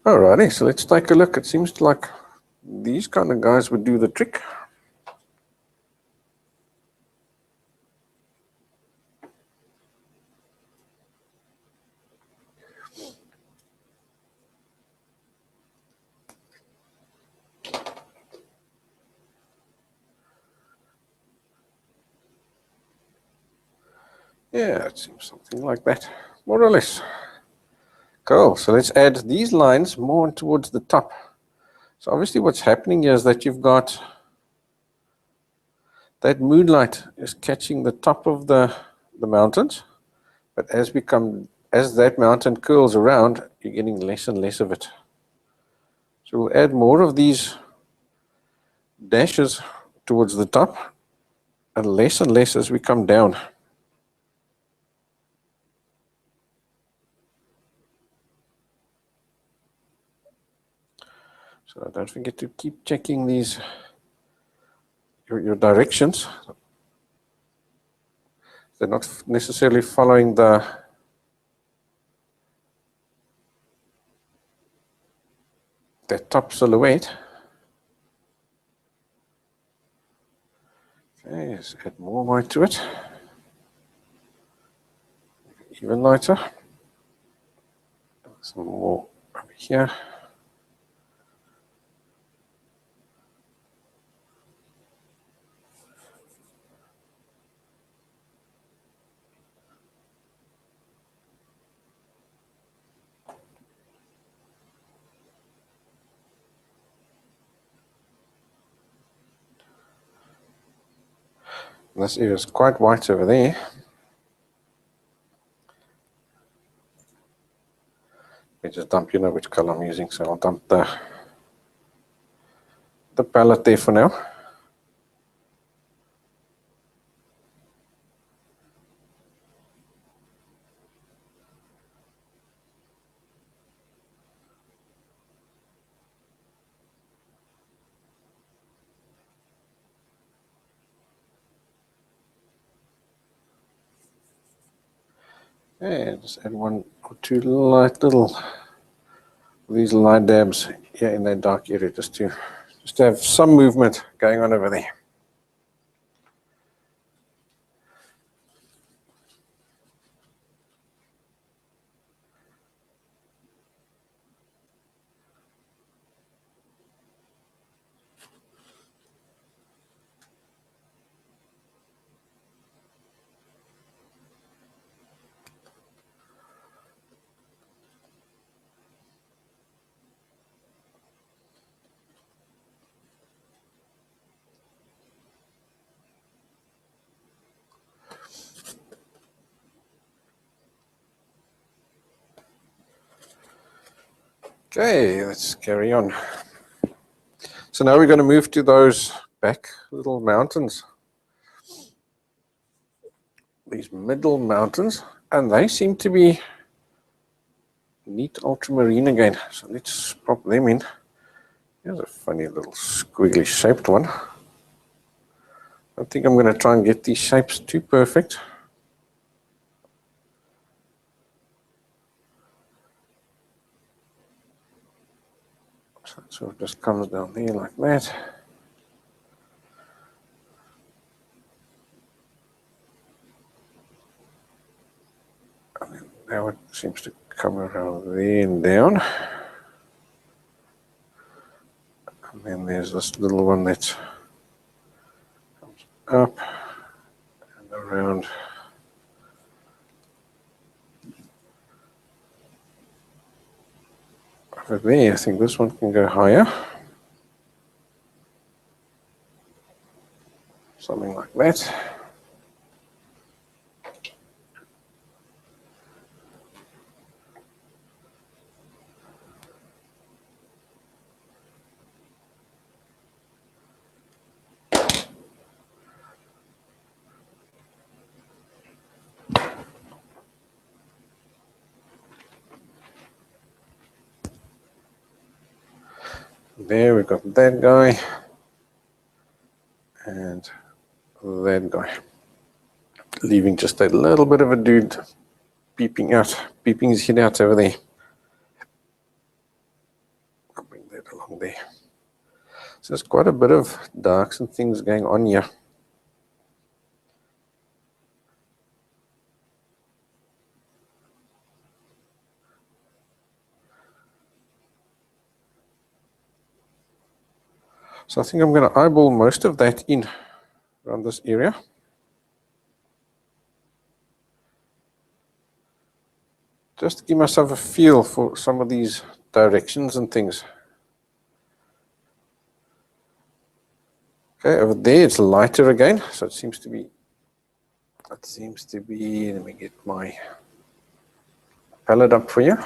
Speaker 1: Alrighty, so let's take a look. It seems like these kind of guys would do the trick. Yeah, it seems something like that, more or less. Cool, so let's add these lines more towards the top. So obviously what's happening here is that you've got that moonlight is catching the top of the mountains, but as that mountain curls around, you're getting less and less of it. So we'll add more of these dashes towards the top and less as we come down. So don't forget to keep checking these, your directions. They're not necessarily following that top silhouette. Okay, let's add more white to it. Even lighter. Some more over here. This area is quite white over there. Let me just dump, you know which color I'm using, so I'll dump the palette there for now. Okay, just add one or two light little these light dabs here in that dark area just to have some movement going on over there. Okay, let's carry on. So now we're going to move to those back little mountains, these middle mountains, and they seem to be neat ultramarine again. So let's pop them in. Here's a funny little squiggly shaped one. I think I'm going to try and get these shapes too perfect. So it sort of just comes down there like that. And then now it seems to come around there and down. And then there's this little one that comes up and around. Over there, I think this one can go higher. Something like that. There we've got that guy and that guy, leaving just a little bit of a dude peeping his head out over there. I'll bring that along there. So there's quite a bit of darks and things going on here. So I think I'm going to eyeball most of that in around this area. Just to give myself a feel for some of these directions and things. Okay, over there it's lighter again, so it seems to be, let me get my palette up for you.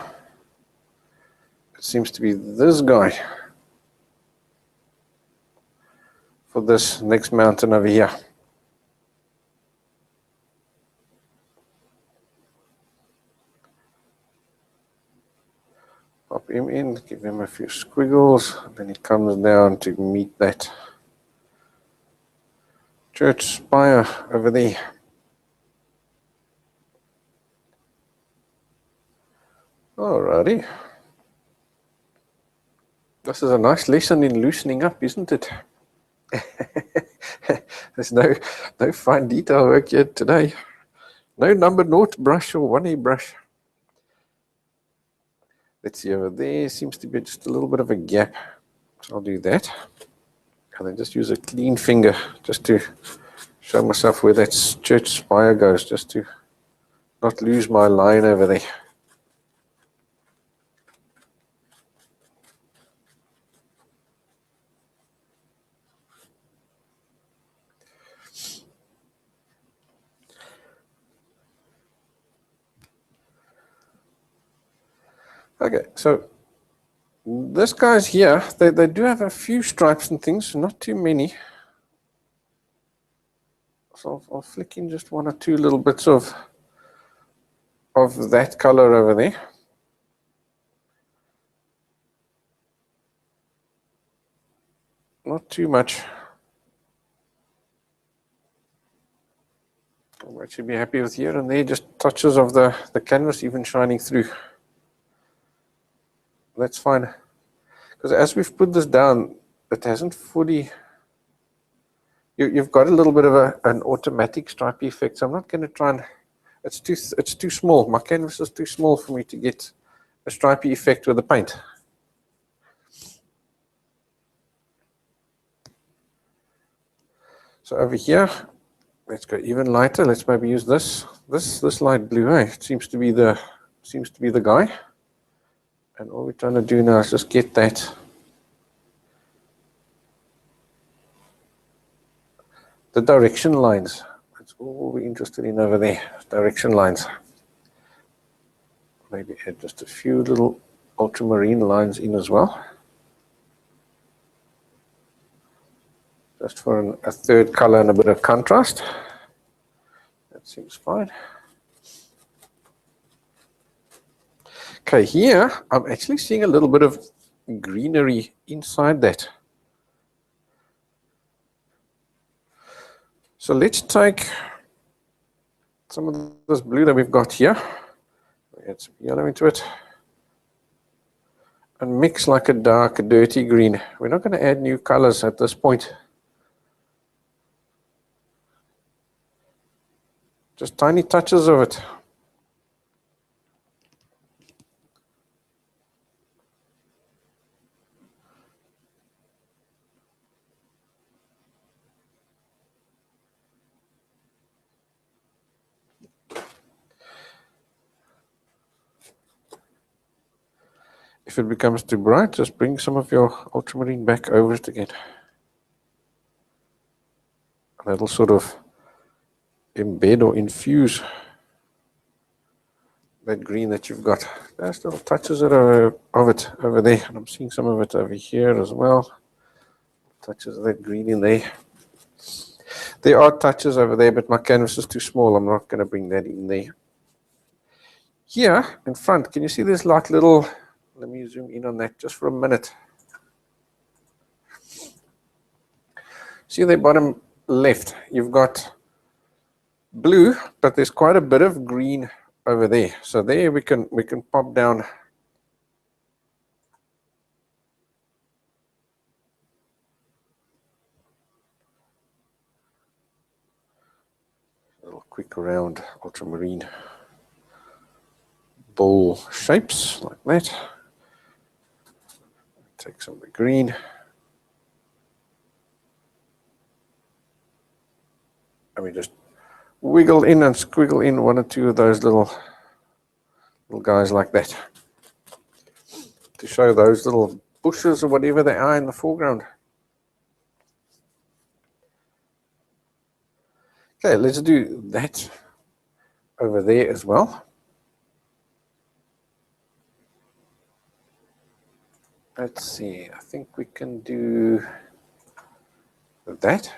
Speaker 1: It seems to be this guy for this next mountain over here. Pop him in, give him a few squiggles, then he comes down to meet that church spire over there. Alrighty. This is a nice lesson in loosening up, isn't it? There's no fine detail work yet today. No number naught brush or 1A brush. Let's see, over there seems to be just a little bit of a gap. So I'll do that. And then just use a clean finger just to show myself where that church spire goes, just to not lose my line over there. Okay, so this guy's here, they do have a few stripes and things, not too many. So I'll flick in just one or two little bits of that color over there. Not too much. What should be happy with here and there, just touches of the canvas even shining through. That's fine. Because as we've put this down, it hasn't fully, you've got a little bit of an automatic stripe effect. So I'm not going to try and, it's too small. My canvas is too small for me to get a stripy effect with the paint. So over here, let's go even lighter. Let's maybe use this light blue. Eh? It seems to be the guy. And all we're trying to do now is just get that the direction lines. That's all we're interested in over there. Direction lines. Maybe add just a few little ultramarine lines in as well. Just for a third color and a bit of contrast. That seems fine. Okay, here I'm actually seeing a little bit of greenery inside that. So let's take some of this blue that we've got here, add some yellow into it, and mix like a dark, dirty green. We're not going to add new colors at this point. Just tiny touches of it. If it becomes too bright, just bring some of your ultramarine back over it again. That'll sort of embed or infuse that green that you've got. There's little touches of it over there. And I'm seeing some of it over here as well. Touches of that green in there. There are touches over there, but my canvas is too small. I'm not going to bring that in there. Here in front, can you see this like little, let me zoom in on that just for a minute. See the bottom left, you've got blue, but there's quite a bit of green over there. So there we can pop down a little quick round ultramarine bowl shapes like that. Take some of the green. And we just wiggle in and squiggle in one or two of those little guys like that to show those little bushes or whatever they are in the foreground. Okay, let's do that over there as well. Let's see, I think we can do that.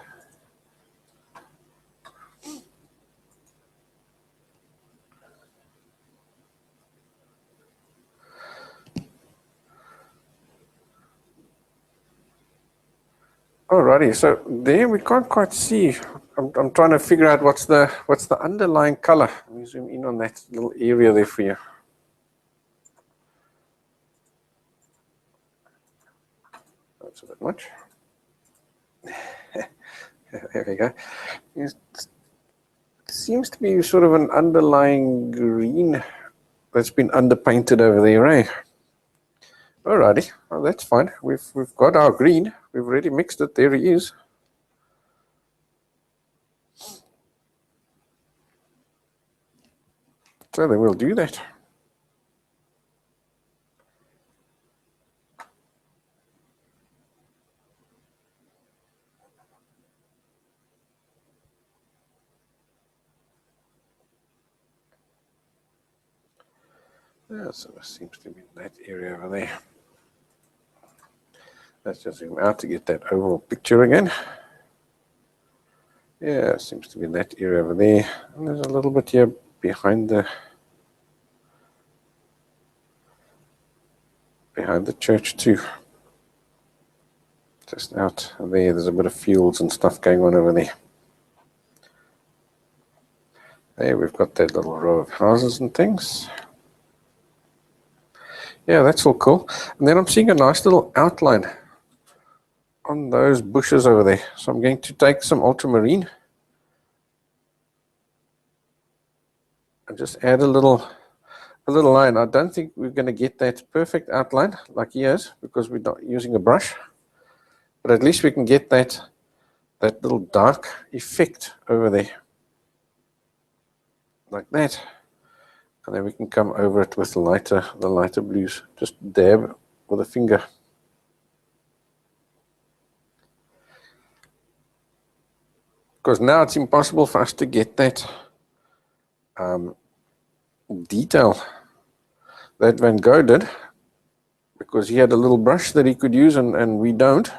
Speaker 1: Alrighty, so there we can't quite see. I'm trying to figure out what's the underlying color. Let me zoom in on that little area there for you. That's a bit much. There we go. It seems to be sort of an underlying green that's been underpainted over there, eh? Alrighty, well, that's fine. We've got our green. We've already mixed it. There he is. So then we'll do that. Yeah, so it seems to be that area over there. Let's just zoom out to get that overall picture again. Yeah, it seems to be that area over there. And there's a little bit here behind the church too. Just out there, there's a bit of fields and stuff going on over there. There we've got that little row of houses and things. Yeah, that's all cool. And then I'm seeing a nice little outline on those bushes over there. So I'm going to take some ultramarine and just add a little line. I don't think we're going to get that perfect outline like he is because we're not using a brush, but at least we can get that little dark effect over there like that. And then we can come over it with the lighter blues. Just dab with a finger. Because now it's impossible for us to get that detail that Van Gogh did, because he had a little brush that he could use and we don't.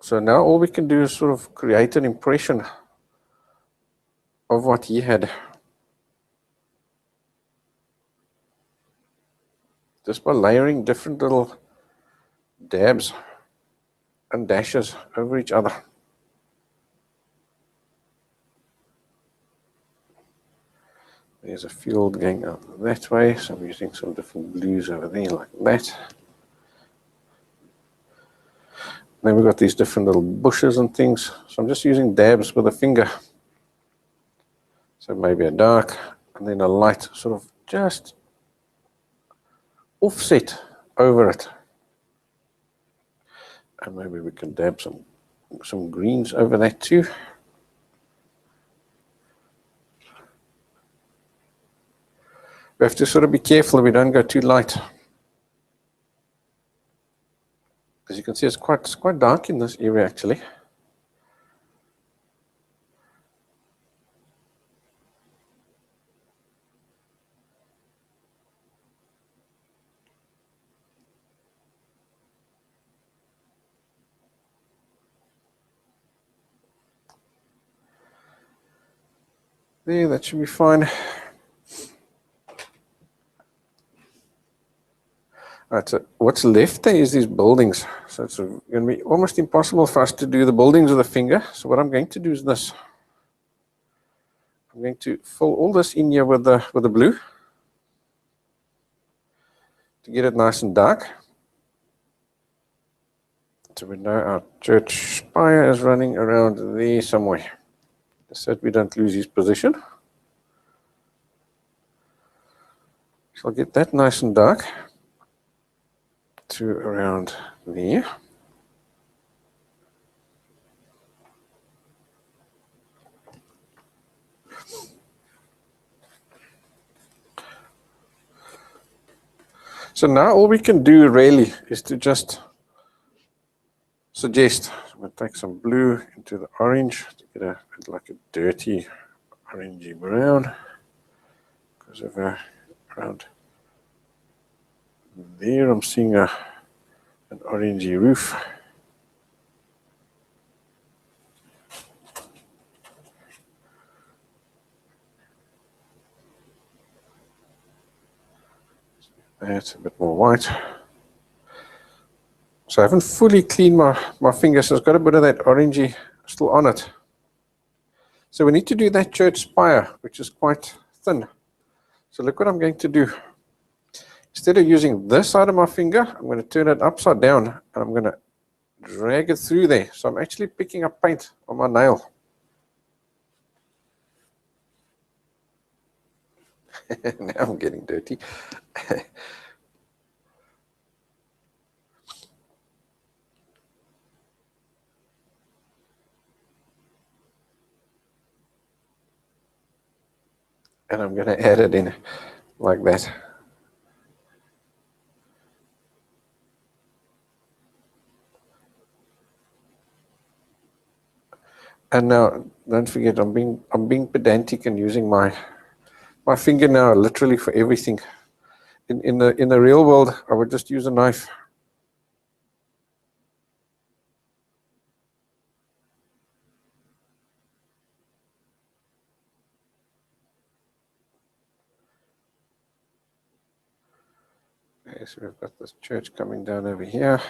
Speaker 1: So now all we can do is sort of create an impression of what he had. Just by layering different little dabs and dashes over each other. There's a field going out that way, so I'm using some different blues over there like that. Then we've got these different little bushes and things, so I'm just using dabs with a finger. So maybe a dark and then a light, sort of just offset over it. And maybe we can dab some greens over that too. We have to sort of be careful that we don't go too light. As you can see, it's quite dark in this area actually. There, that should be fine. Right, so what's left there is these buildings. So it's going to be almost impossible for us to do the buildings with a finger. So what I'm going to do is this. I'm going to fill all this in here with the blue to get it nice and dark. So we know our church spire is running around there somewhere, just so that we don't lose his position. So I'll get that nice and dark to around there. So now all we can do really is to just suggest. So I'm going to take some blue into the orange to get like a dirty orangey brown. Goes over around there. I'm seeing an orangey roof. That's a bit more white. So I haven't fully cleaned my fingers, so it's got a bit of that orangey still on it. So we need to do that church spire, which is quite thin. So look what I'm going to do. Instead of using this side of my finger, I'm going to turn it upside down and I'm going to drag it through there. So I'm actually picking up paint on my nail. Now I'm getting dirty. And I'm going to add it in like that. And now, don't forget, I'm being pedantic and using my finger now literally for everything. In the real world, I would just use a knife. Okay, so we've got this church coming down over here.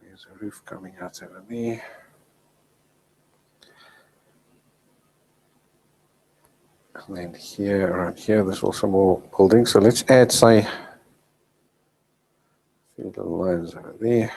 Speaker 1: There's a roof coming out over there. And then here, around here, there's also more buildings. So let's add, say, a few little lines over there.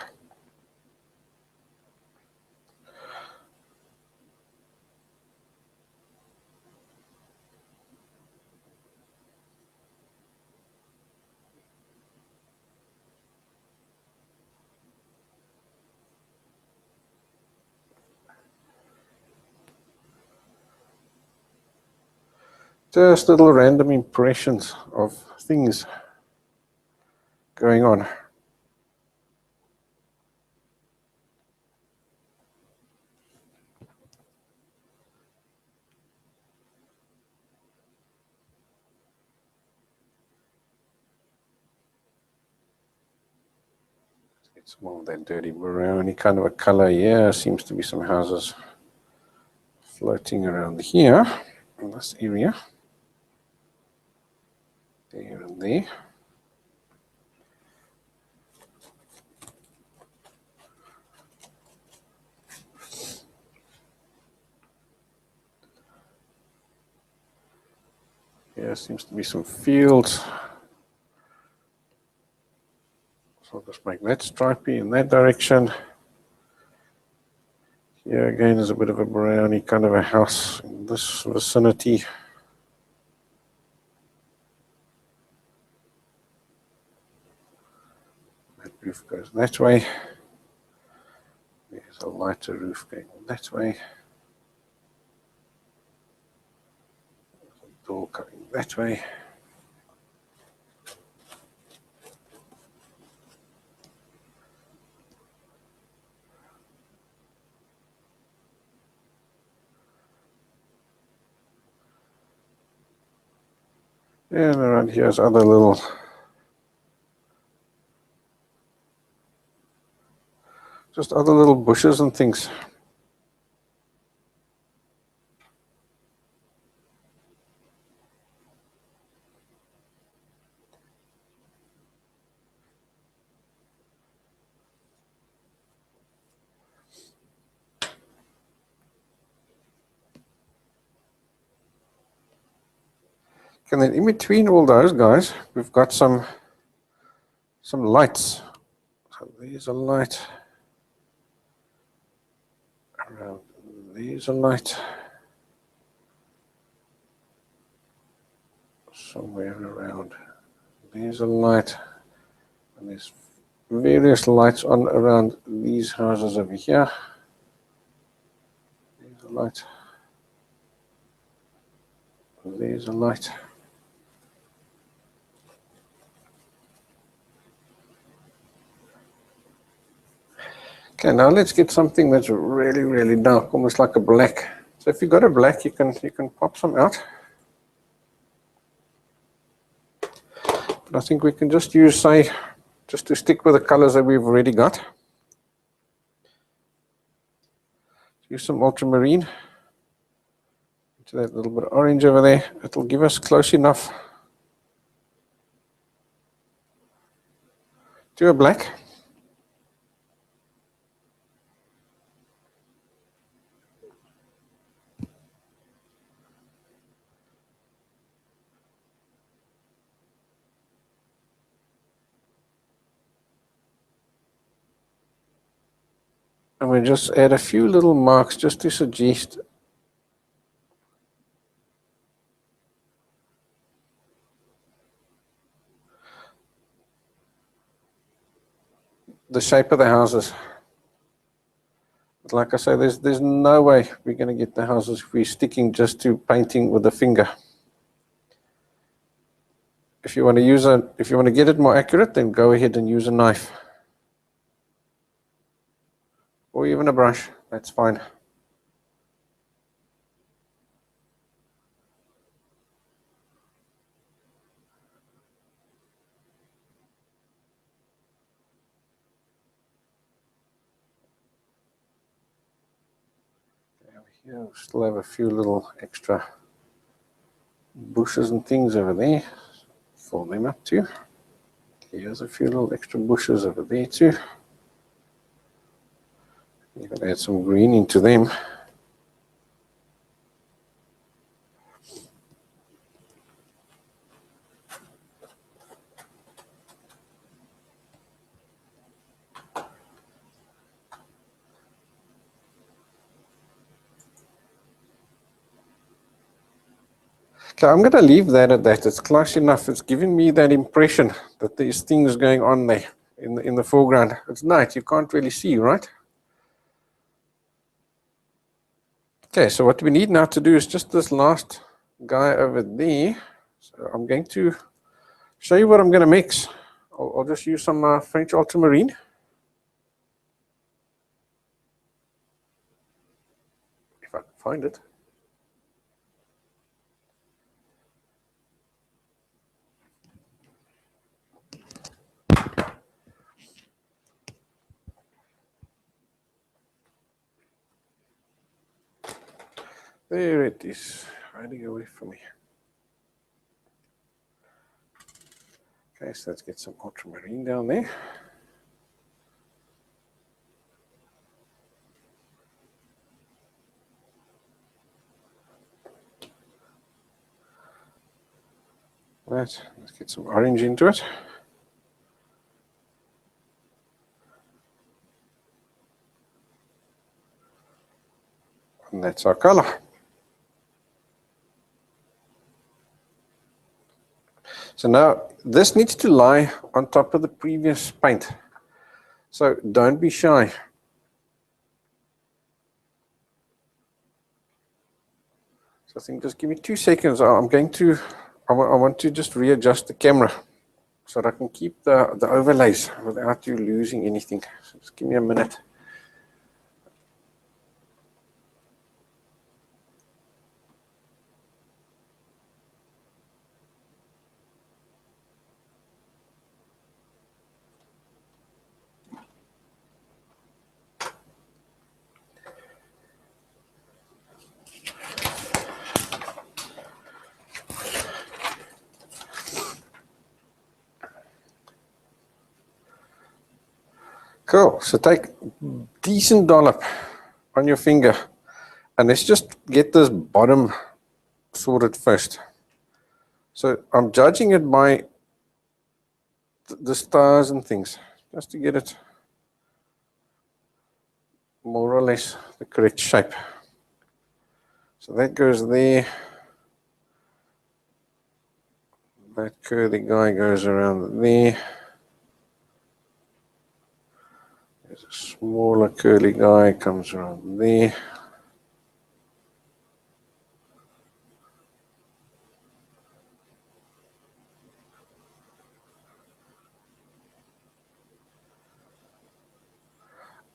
Speaker 1: Just little random impressions of things going on. Get some more of that dirty browny kind of a color here. Seems to be some houses floating around here in this area. There and there. Here seems to be some fields. So I'll just make that stripy in that direction. Here again is a bit of a browny kind of a house in this vicinity. That roof goes that way. There's a lighter roof going that way. Door coming that way. And around here's other little just other little bushes and things. And then in between all those guys, we've got some lights. So there's a light. Around there's a light. Somewhere around there's a light. And there's various lights on around these houses over here. There's a light. There's a light. Okay, now let's get something that's really, really dark, almost like a black. So if you've got a black, you can pop some out. But I think we can just use, say, just to stick with the colors that we've already got. Use some ultramarine. To that little bit of orange over there. It'll give us close enough to a black. And we just add a few little marks just to suggest the shape of the houses. But like I say, there's no way we're going to get the houses if we're sticking just to painting with the finger. If you want to get it more accurate, then go ahead and use a knife. Or even a brush, that's fine. Here we still have a few little extra bushes and things over there. Fill them up too. Here's a few little extra bushes over there too. You can add some green into them. Okay, I'm going to leave that at that. It's close enough. It's giving me that impression that there's things going on there in the foreground. It's night. You can't really see, right? Okay, so what we need now to do is just this last guy over there. So I'm going to show you what I'm going to mix. I'll just use some French ultramarine. If I can find it. There it is, hiding away from me. Okay, so let's get some ultramarine down there. Right, let's get some orange into it. And that's our color. So now this needs to lie on top of the previous paint. So don't be shy. So I think just give me 2 seconds. I want to just readjust the camera so that I can keep the overlays without you losing anything. So just give me a minute. Cool. So take decent dollop on your finger, and let's just get this bottom sorted first. So I'm judging it by the stars and things, just to get it more or less the correct shape. So that goes there. That curly guy goes around there. There's a smaller curly guy, comes around there.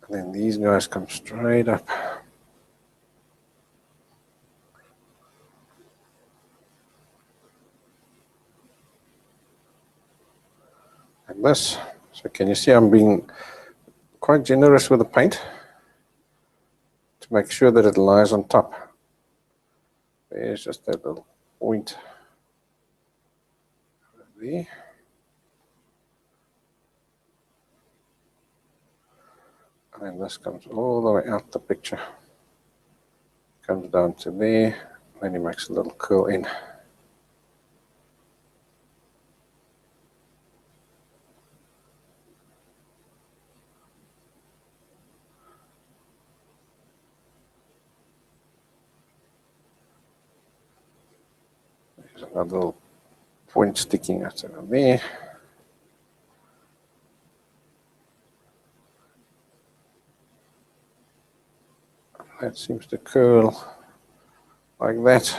Speaker 1: And then these guys come straight up. Like this. So can you see I'm being quite generous with the paint to make sure that it lies on top. There's just that little point there. And then this comes all the way out the picture. Comes down to there, then he makes a little curl in. There's another little point sticking out over there. That seems to curl like that.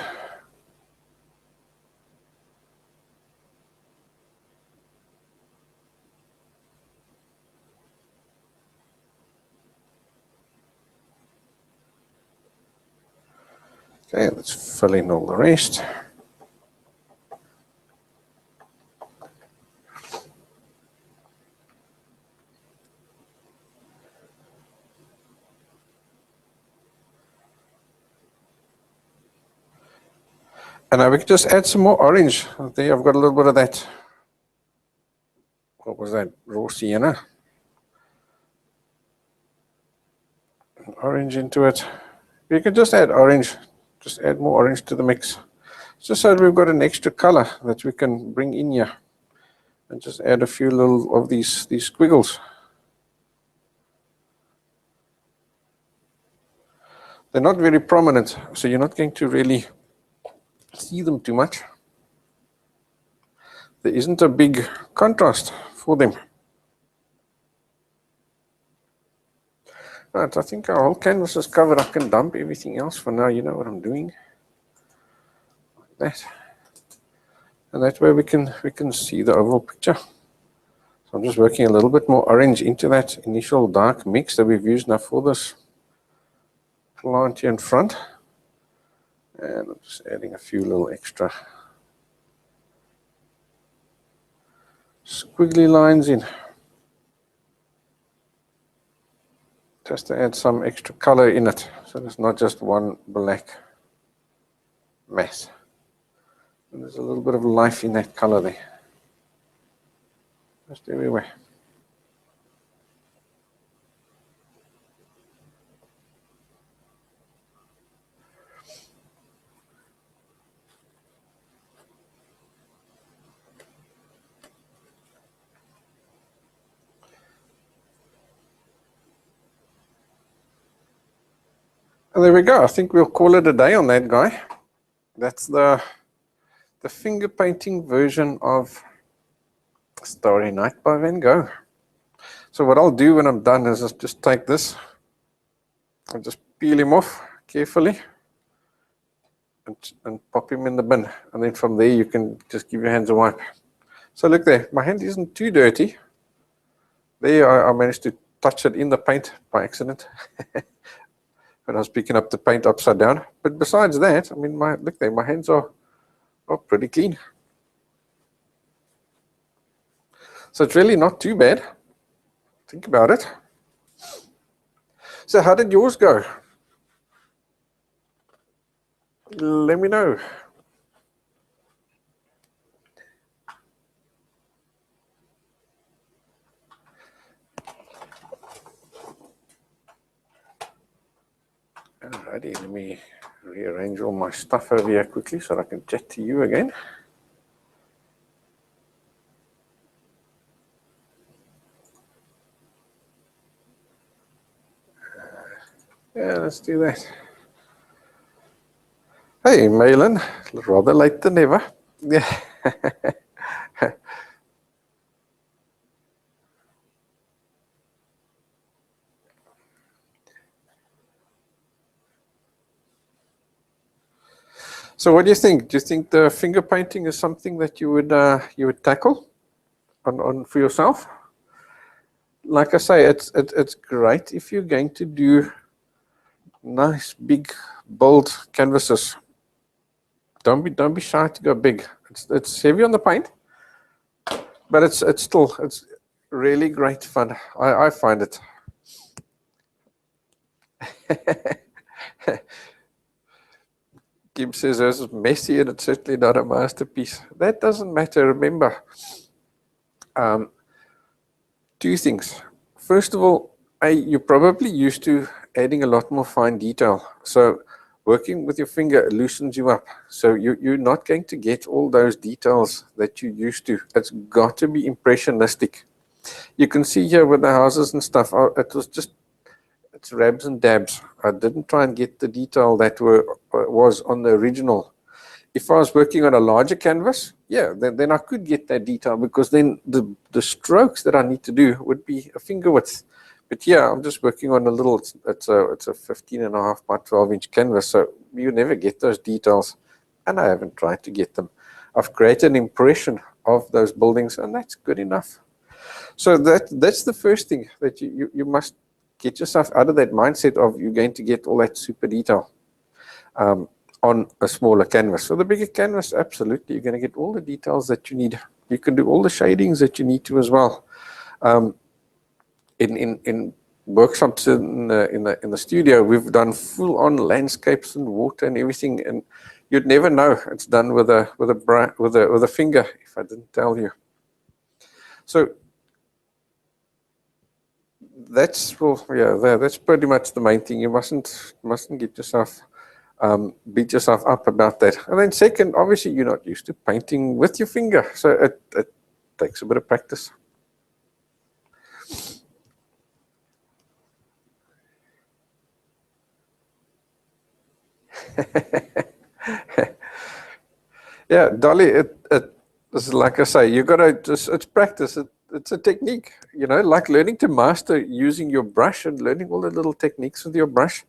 Speaker 1: Okay, let's fill in all the rest. And now we can just add some more orange. There, I've got a little bit of that. What was that? Raw sienna. Orange into it. You can just add orange. Just add more orange to the mix. Just so that we've got an extra color that we can bring in here. And just add a few little of these squiggles. They're not very prominent, so you're not going to really see them too much. There isn't a big contrast for them. Right, I think our whole canvas is covered. I can dump everything else for now. You know what I'm doing. Like that. And that way we can see the overall picture. So I'm just working a little bit more orange into that initial dark mix that we've used now for this plant here in front. And I'm just adding a few little extra squiggly lines in, just to add some extra color in it, so there's not just one black mass. And there's a little bit of life in that color there, just everywhere. And there we go. I think we'll call it a day on that guy. That's the finger painting version of Starry Night by Van Gogh. So what I'll do when I'm done is just take this and just peel him off carefully and pop him in the bin. And then from there you can just give your hands a wipe. So look there, my hand isn't too dirty. There I managed to touch it in the paint by accident. When I was picking up the paint upside down. But besides that, I mean, look there, my hands are pretty clean. So it's really not too bad. Think about it. So how did yours go? Let me know. Alrighty, let me rearrange all my stuff over here quickly so I can chat to you again. Yeah, let's do that. Hey, Malin, rather late than ever. Yeah. So what do you think? Do you think the finger painting is something that you would tackle on for yourself? Like I say, it's great if you're going to do nice big bold canvases. Don't be shy to go big. It's heavy on the paint, but it's really great fun. I find it. Kim says it's messy and it's certainly not a masterpiece. That doesn't matter. Remember, two things. First of all, you're probably used to adding a lot more fine detail. So working with your finger loosens you up. So you're not going to get all those details that you used to. It's got to be impressionistic. You can see here with the houses and stuff, it's rabs and dabs. I didn't try and get the detail that was on the original. If I was working on a larger canvas, yeah, then I could get that detail, because then the strokes that I need to do would be a finger width. But yeah, I'm just working on a little, it's a 15.5 by 12-inch canvas, so you never get those details, and I haven't tried to get them. I've created an impression of those buildings, and that's good enough. So that's the first thing, that you must get yourself out of that mindset of you're going to get all that super detail on a smaller canvas. So the bigger canvas, absolutely, you're going to get all the details that you need. You can do all the shadings that you need to as well. In workshops in the studio, we've done full-on landscapes and water and everything, and you'd never know it's done with a finger if I didn't tell you. So that's that's pretty much the main thing. You mustn't get yourself beat yourself up about that. And then second, obviously you're not used to painting with your finger, so it takes a bit of practice. Yeah, Dolly, it's like I say, you got to just, it's practice. It's a technique, you know, like learning to master using your brush and learning all the little techniques with your brush.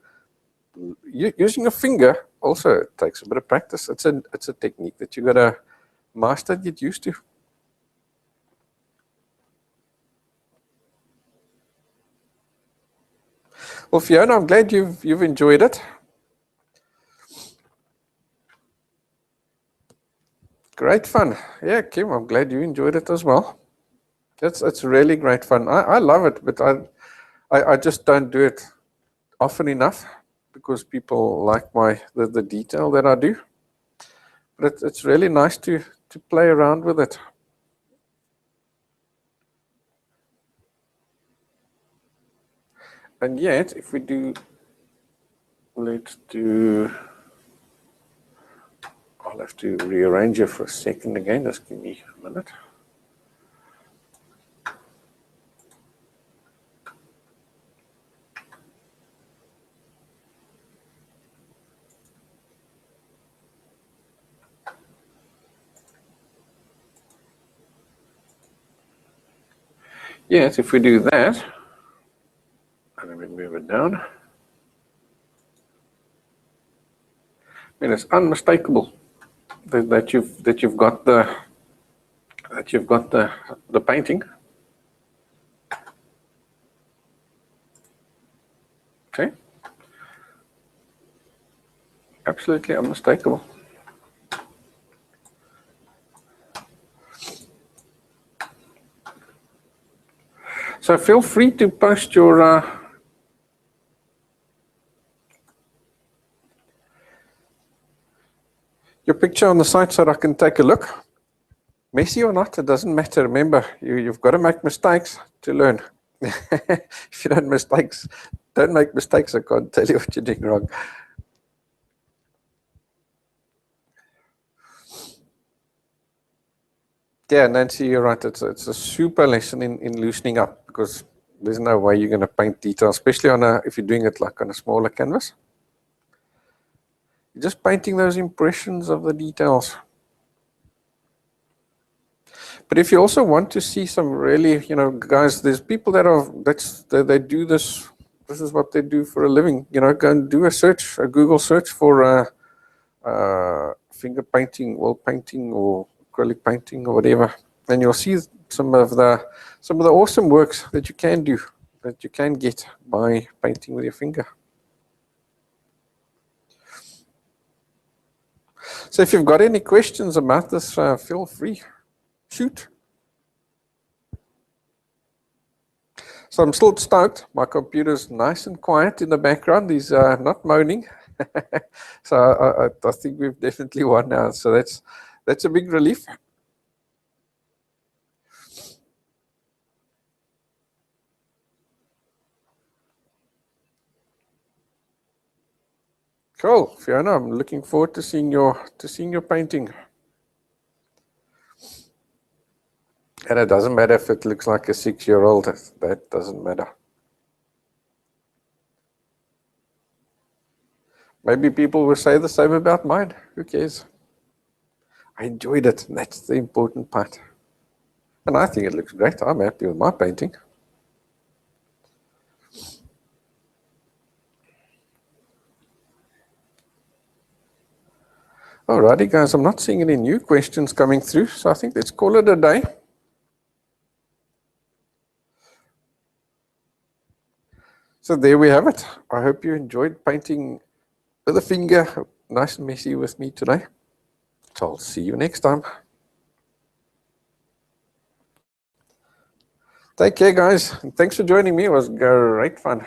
Speaker 1: Using a finger also takes a bit of practice. It's a technique that you got to master and get used to. Well, Fiona, I'm glad you've enjoyed it. Great fun. Yeah, Kim, I'm glad you enjoyed it as well. It's really great fun. I love it, but I just don't do it often enough because people like the detail that I do. But it's really nice to play around with it. And yet, if we do, let's do, I'll have to rearrange it for a second again. Just give me a minute. Yes, if we do that, and then we move it down, I mean, it's unmistakable that you've got the painting. Okay, absolutely unmistakable. So feel free to post your picture on the site so that I can take a look. Messy or not, it doesn't matter. Remember, you've got to make mistakes to learn. If you don't make mistakes, I can't tell you what you're doing wrong. Yeah, Nancy, you're right. It's a super lesson in loosening up because there's no way you're going to paint detail, especially if you're doing it like on a smaller canvas. You're just painting those impressions of the details. But if you also want to see some really, guys, there's people they do this. This is what they do for a living. Go and do a Google search for finger painting, oil painting, or acrylic painting, or whatever, and you'll see some of the awesome works that you can do, that you can get by painting with your finger. So if you've got any questions about this, feel free, shoot. So I'm still stoked. My computer's nice and quiet in the background. He's not moaning. So I think we've definitely won now. So that's a big relief. Cool, Fiona. I'm looking forward to seeing your painting. And it doesn't matter if it looks like a 6-year-old. That doesn't matter. Maybe people will say the same about mine. Who cares? I enjoyed it. And that's the important part. And I think it looks great. I'm happy with my painting. Alrighty, guys. I'm not seeing any new questions coming through. So I think let's call it a day. So there we have it. I hope you enjoyed painting with a finger, nice and messy with me today. So I'll see you next time. Take care, guys. And thanks for joining me. It was great fun.